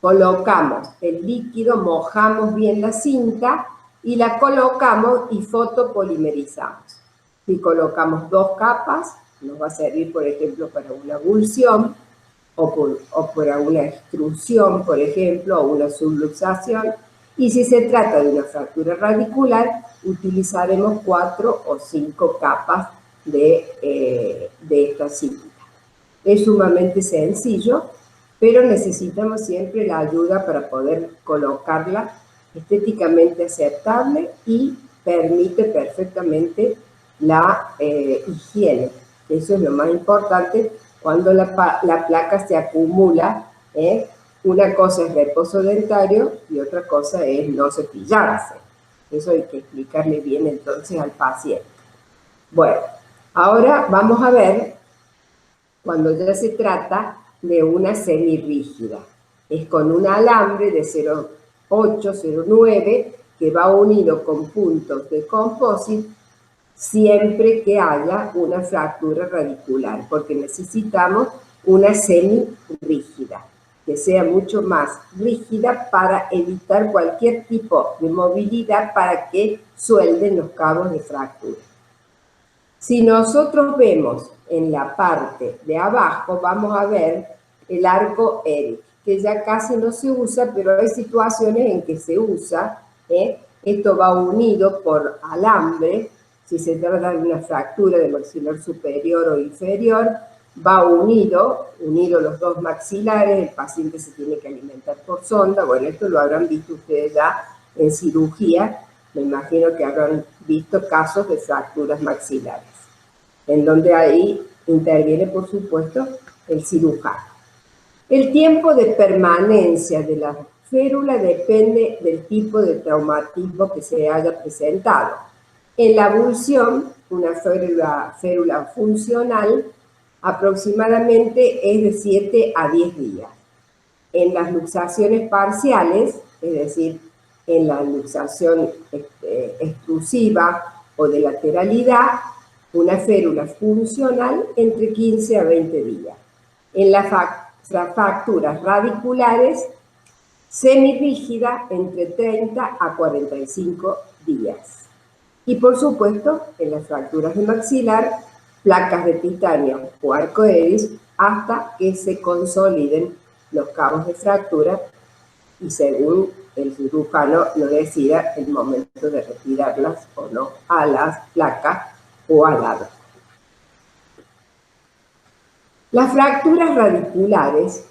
colocamos el líquido, mojamos bien la cinta y la colocamos y fotopolimerizamos. Si colocamos 2 capas, nos va a servir, por ejemplo, para una abulsión o para una extrusión, por ejemplo, o una subluxación. Y si se trata de una fractura radicular, utilizaremos 4 o 5 capas de esta cinta. Es sumamente sencillo, pero necesitamos siempre la ayuda para poder colocarla estéticamente aceptable y permite perfectamente la higiene. Eso es lo más importante cuando la placa se acumula. Una cosa es reposo dentario y otra cosa es no cepillarse. Eso hay que explicarle bien entonces al paciente. Bueno, ahora vamos a ver cuando ya se trata de una semirrígida. Es con un alambre de 0,8, 0,9 que va unido con puntos de composite siempre que haya una fractura radicular, porque necesitamos una semirrígida, que sea mucho más rígida para evitar cualquier tipo de movilidad para que suelden los cabos de fractura. Si nosotros vemos en la parte de abajo, vamos a ver el arco Eric, que ya casi no se usa, pero hay situaciones en que se usa. Esto va unido por alambre. Si se trata de una fractura de maxilar superior o inferior, va unido los 2 maxilares, el paciente se tiene que alimentar por sonda. Bueno, esto lo habrán visto ustedes ya en cirugía. Me imagino que habrán visto casos de fracturas maxilares, en donde ahí interviene, por supuesto, el cirujano. El tiempo de permanencia de la férula depende del tipo de traumatismo que se haya presentado. En la abulsión, una férula funcional, aproximadamente es de 7 a 10 días. En las luxaciones parciales, es decir, en la luxación extrusiva o de lateralidad, una férula funcional entre 15 a 20 días. En las fracturas radiculares, semirrígida entre 30 a 45 días. Y por supuesto, en las fracturas de maxilar, placas de titanio o arcoiris hasta que se consoliden los cabos de fractura y según el cirujano lo decida el momento de retirarlas o no a las placas o al lado. Las fracturas radiculares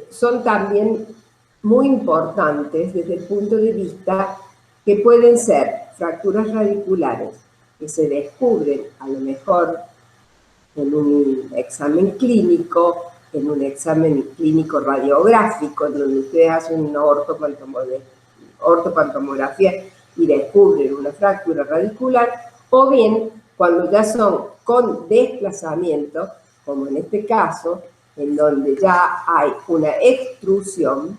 son también muy importantes desde el punto de vista que pueden ser fracturas radiculares que se descubren a lo mejor en un examen clínico, en un examen clínico radiográfico, en donde ustedes hacen una ortopantomografía y descubren una fractura radicular, o bien cuando ya son con desplazamiento, como en este caso, en donde ya hay una extrusión,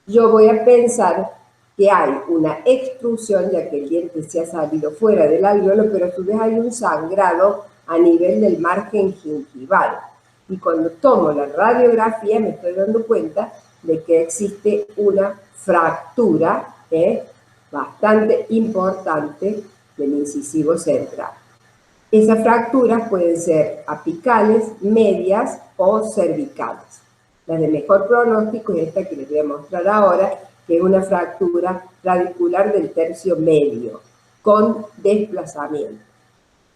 yo voy a pensar que hay una extrusión, ya que el diente se ha salido fuera del alveolo, pero a su vez hay un sangrado a nivel del margen gingival. Y cuando tomo la radiografía me estoy dando cuenta de que existe una fractura bastante importante del incisivo central. Esas fracturas pueden ser apicales, medias o cervicales. La de mejor pronóstico es esta que les voy a mostrar ahora, que es una fractura radicular del tercio medio, con desplazamiento.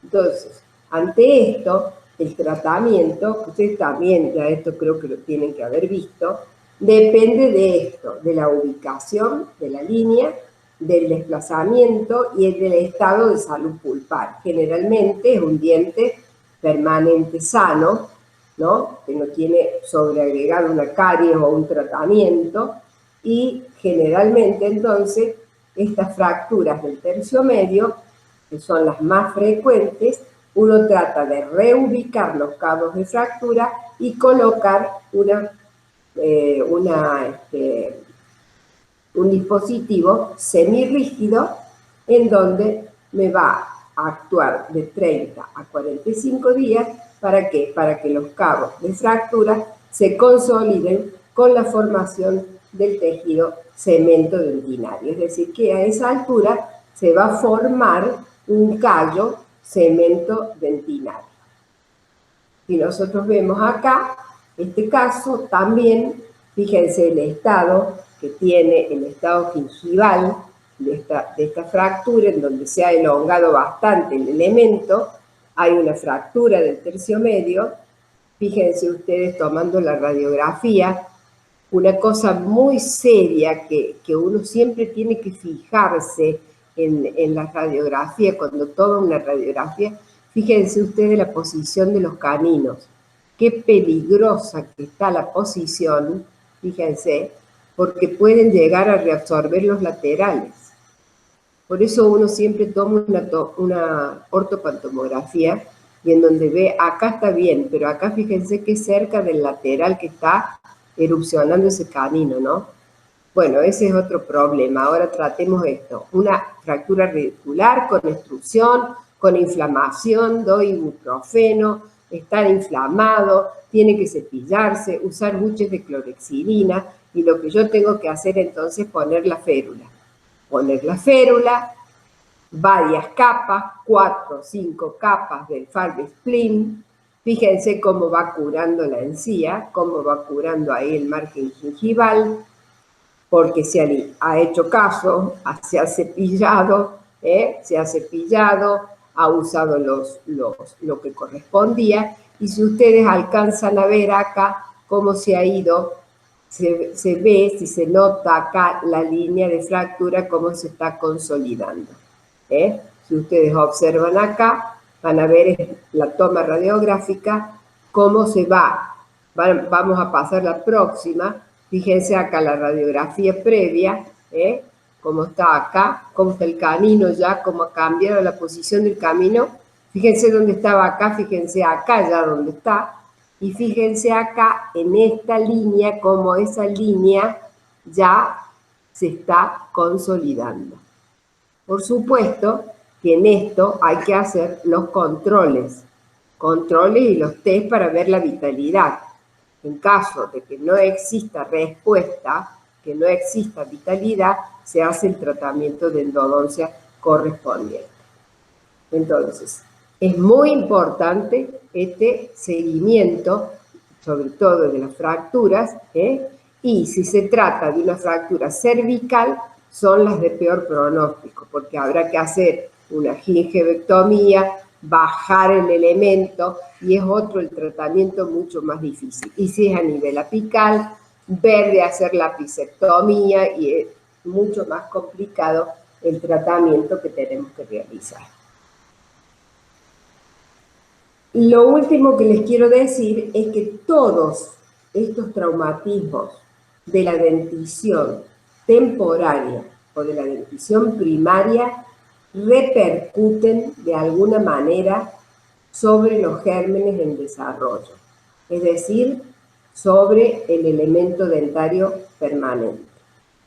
Entonces, ante esto, el tratamiento, ustedes también, ya esto creo que lo tienen que haber visto, depende de esto, de la ubicación de la línea, del desplazamiento y del estado de salud pulpar. Generalmente es un diente permanente sano, ¿no? Que no tiene sobreagregado una caries o un tratamiento, y generalmente entonces estas fracturas del tercio medio, que son las más frecuentes, uno trata de reubicar los cabos de fractura y colocar un dispositivo semirrígido en donde me va a actuar de 30 a 45 días. ¿Para qué? Para que los cabos de fractura se consoliden con la formación del tejido cemento dentinario. Es decir, que a esa altura se va a formar un callo cemento dentinario. Si nosotros vemos acá, este caso también, fíjense el estado que tiene el estado gingival de esta fractura, en donde se ha elongado bastante el elemento, hay una fractura del tercio medio. Fíjense ustedes tomando la radiografía, una cosa muy seria que uno siempre tiene que fijarse en la radiografía, cuando toma una radiografía, fíjense ustedes la posición de los caninos. Qué peligrosa que está la posición, fíjense, porque pueden llegar a reabsorber los laterales. Por eso uno siempre toma una ortopantomografía y en donde ve, acá está bien, pero acá fíjense que cerca del lateral que está erupcionando ese canino, ¿no? Bueno, ese es otro problema. Ahora tratemos esto. Una fractura radicular con extrusión, con inflamación, doy ibuprofeno, está inflamado, tiene que cepillarse, usar buches de clorexidina, y lo que yo tengo que hacer entonces es poner la férula. Poner la férula, varias capas, 4 o 5 capas del Falbspline. Fíjense cómo va curando la encía, cómo va curando ahí el margen gingival, porque se ha hecho caso, se ha cepillado, ha usado lo que correspondía, y si ustedes alcanzan a ver acá cómo se ha ido, se ve, si se nota acá la línea de fractura, cómo se está consolidando. Si ustedes observan acá, van a ver la toma radiográfica, cómo se va. Vamos a pasar la próxima. Fíjense acá la radiografía previa, cómo está acá, cómo está el canino ya, cómo ha cambiado la posición del camino. Fíjense dónde estaba acá, fíjense acá ya dónde está. Y fíjense acá en esta línea, cómo esa línea ya se está consolidando. Por supuesto que en esto hay que hacer los controles y los test para ver la vitalidad. En caso de que no exista respuesta, que no exista vitalidad, se hace el tratamiento de endodoncia correspondiente. Entonces, es muy importante este seguimiento, sobre todo de las fracturas, y si se trata de una fractura cervical, son las de peor pronóstico, porque habrá que hacer una gingivectomía, bajar el elemento, y es otro el tratamiento mucho más difícil. Y si es a nivel apical, ver de hacer la pisectomía y es mucho más complicado el tratamiento que tenemos que realizar. Lo último que les quiero decir es que todos estos traumatismos de la dentición temporaria o de la dentición primaria repercuten de alguna manera sobre los gérmenes en desarrollo, es decir, sobre el elemento dentario permanente.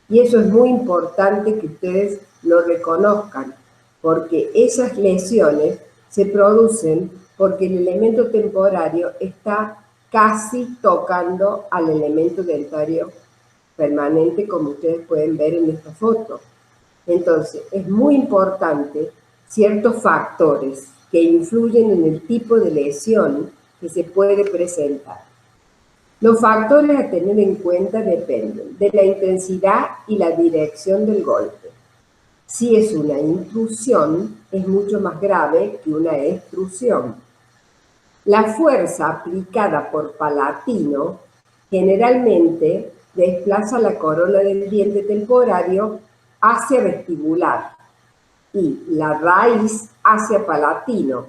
Y eso es muy importante que ustedes lo reconozcan, porque esas lesiones se producen porque el elemento temporario está casi tocando al elemento dentario permanente, como ustedes pueden ver en esta foto. Entonces, es muy importante ciertos factores que influyen en el tipo de lesión que se puede presentar. Los factores a tener en cuenta dependen de la intensidad y la dirección del golpe. Si es una intrusión, es mucho más grave que una extrusión. La fuerza aplicada por palatino generalmente desplaza la corona del diente temporario hacia vestibular y la raíz hacia palatino,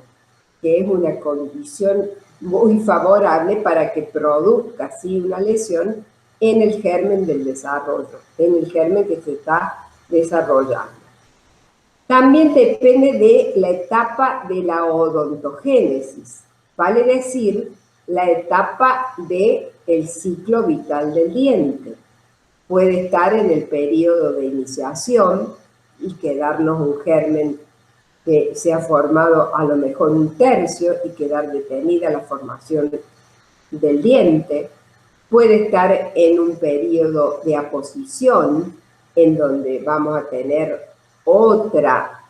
que es una condición muy favorable para que produzca así una lesión en el germen del desarrollo, en el germen que se está desarrollando. También depende de la etapa de la odontogénesis, vale decir, la etapa del ciclo vital del diente. Puede estar en el periodo de iniciación y quedarnos un germen que se ha formado a lo mejor un tercio y quedar detenida la formación del diente. Puede estar en un periodo de aposición en donde vamos a tener otra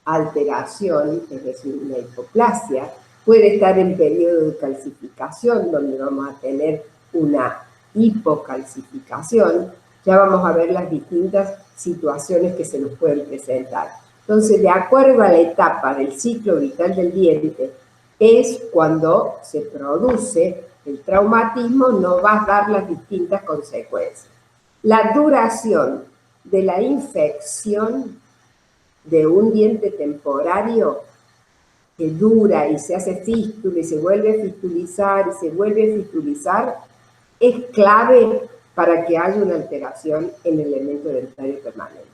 alteración, es decir, una hipoplasia. Puede estar en periodo de calcificación donde vamos a tener una hipocalcificación. Ya vamos a ver las distintas situaciones que se nos pueden presentar. Entonces, de acuerdo a la etapa del ciclo vital del diente, es cuando se produce el traumatismo, nos va a dar las distintas consecuencias. La duración de la infección de un diente temporario que dura y se hace fístula y se vuelve a fistulizar y se vuelve a fistulizar, es clave para que haya una alteración en el elemento dentario permanente.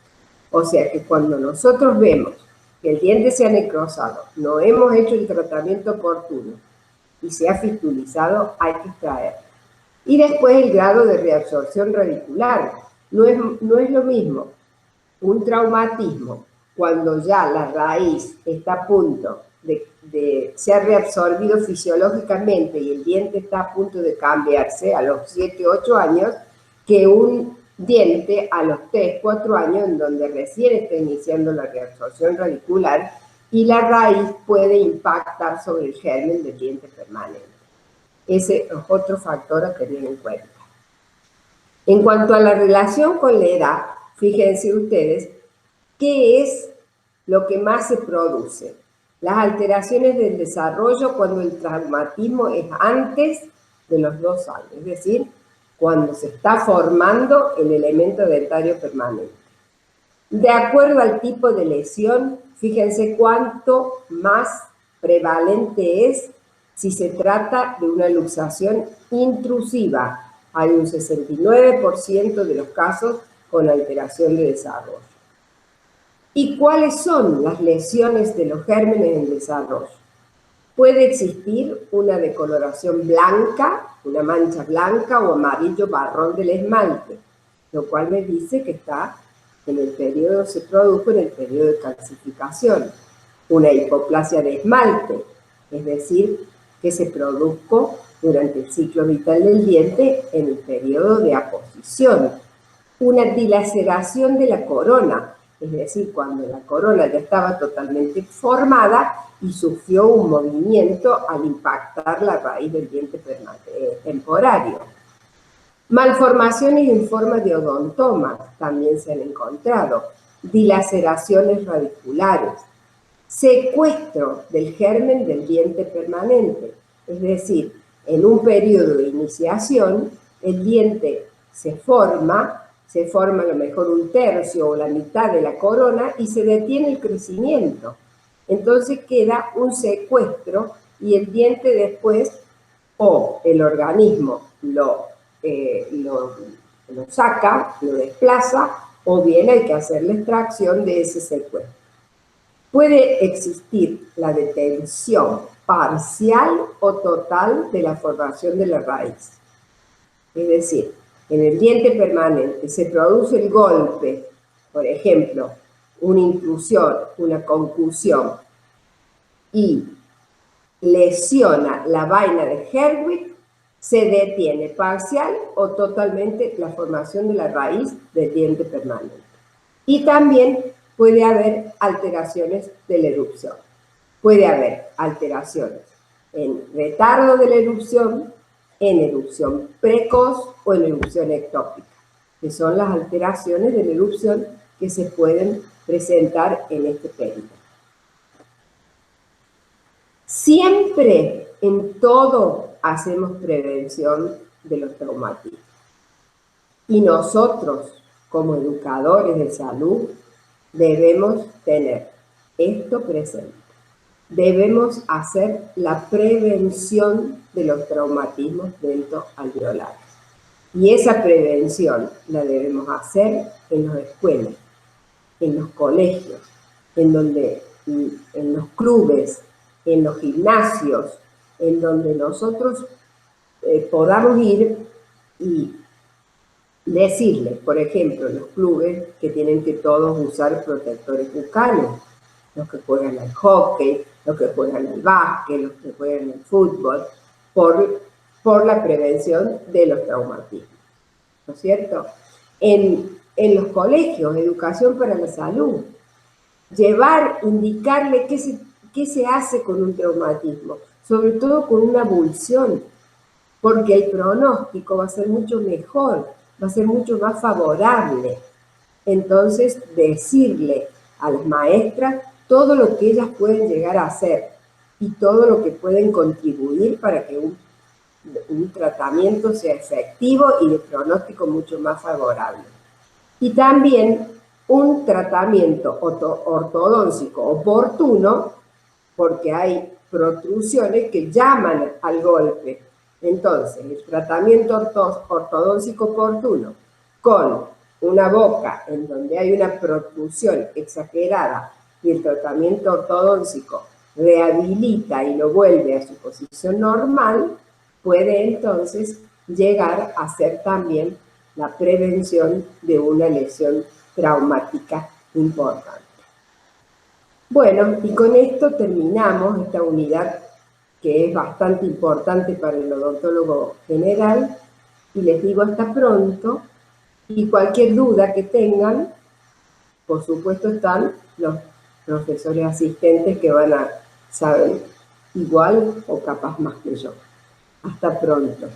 O sea que cuando nosotros vemos que el diente se ha necrosado, no hemos hecho el tratamiento oportuno y se ha fistulizado, hay que extraerlo. Y después el grado de reabsorción radicular. No es lo mismo un traumatismo cuando ya la raíz está a punto de ser reabsorbido fisiológicamente y el diente está a punto de cambiarse a los 7, 8 años, que un diente a los 3, 4 años en donde recién está iniciando la reabsorción radicular y la raíz puede impactar sobre el germen del diente permanente. Ese es otro factor a tener en cuenta. En cuanto a la relación con la edad, fíjense ustedes, ¿qué es lo que más se produce? Las alteraciones del desarrollo cuando el traumatismo es antes de los 2 años, es decir, cuando se está formando el elemento dentario permanente. De acuerdo al tipo de lesión, fíjense cuánto más prevalente es si se trata de una luxación intrusiva. Hay un 69% de los casos con alteración de desarrollo. ¿Y cuáles son las lesiones de los gérmenes en desarrollo? Puede existir una decoloración blanca, una mancha blanca o amarillo marrón del esmalte, lo cual me dice que está en el periodo, se produjo en el periodo de calcificación. Una hipoplasia de esmalte, es decir, que se produjo durante el ciclo vital del diente en el periodo de aposición. Una dilaceración de la corona, es decir, cuando la corona ya estaba totalmente formada y sufrió un movimiento al impactar la raíz del diente temporario. Malformaciones en forma de odontoma también se han encontrado, dilaceraciones radiculares, secuestro del germen del diente permanente, es decir, en un periodo de iniciación el diente se forma a lo mejor un tercio o la mitad de la corona y se detiene el crecimiento. Entonces queda un secuestro y el diente después, o el organismo lo saca, lo desplaza, o bien hay que hacer la extracción de ese secuestro. Puede existir la detención parcial o total de la formación de la raíz. Es decir, en el diente permanente se produce el golpe, por ejemplo, una intrusión, una concusión, y lesiona la vaina de Herwig, se detiene parcial o totalmente la formación de la raíz del diente permanente. Y también puede haber alteraciones de la erupción. Puede haber alteraciones en retardo de la erupción, en erupción precoz o en erupción ectópica, que son las alteraciones de la erupción que se pueden presentar en este periodo. Siempre, en todo, hacemos prevención de los traumatismos. Y nosotros, como educadores de salud, debemos tener esto presente. Debemos hacer la prevención de los traumatismos dentoalveolares. Y esa prevención la debemos hacer en las escuelas, en los colegios, en los clubes, en los gimnasios, en donde nosotros podamos ir y decirles, por ejemplo, en los clubes que tienen que todos usar protectores bucales, los que juegan al hockey, los que juegan al básquet, los que juegan al fútbol, por la prevención de los traumatismos, ¿no es cierto? En los colegios, educación para la salud, indicarle qué se hace con un traumatismo, sobre todo con una abulsión, porque el pronóstico va a ser mucho mejor, va a ser mucho más favorable. Entonces, decirle a las maestras todo lo que ellas pueden llegar a hacer y todo lo que pueden contribuir para que un tratamiento sea efectivo y de pronóstico mucho más favorable. Y también un tratamiento ortodóncico oportuno, porque hay protrusiones que llaman al golpe. Entonces, el tratamiento ortodóncico oportuno con una boca en donde hay una protrusión exagerada y el tratamiento ortodóncico rehabilita y lo vuelve a su posición normal, puede entonces llegar a ser también la prevención de una lesión traumática importante. Bueno, y con esto terminamos esta unidad que es bastante importante para el odontólogo general, y les digo hasta pronto, y cualquier duda que tengan, por supuesto están los profesores asistentes que van a saber igual o capaz más que yo. Hasta pronto.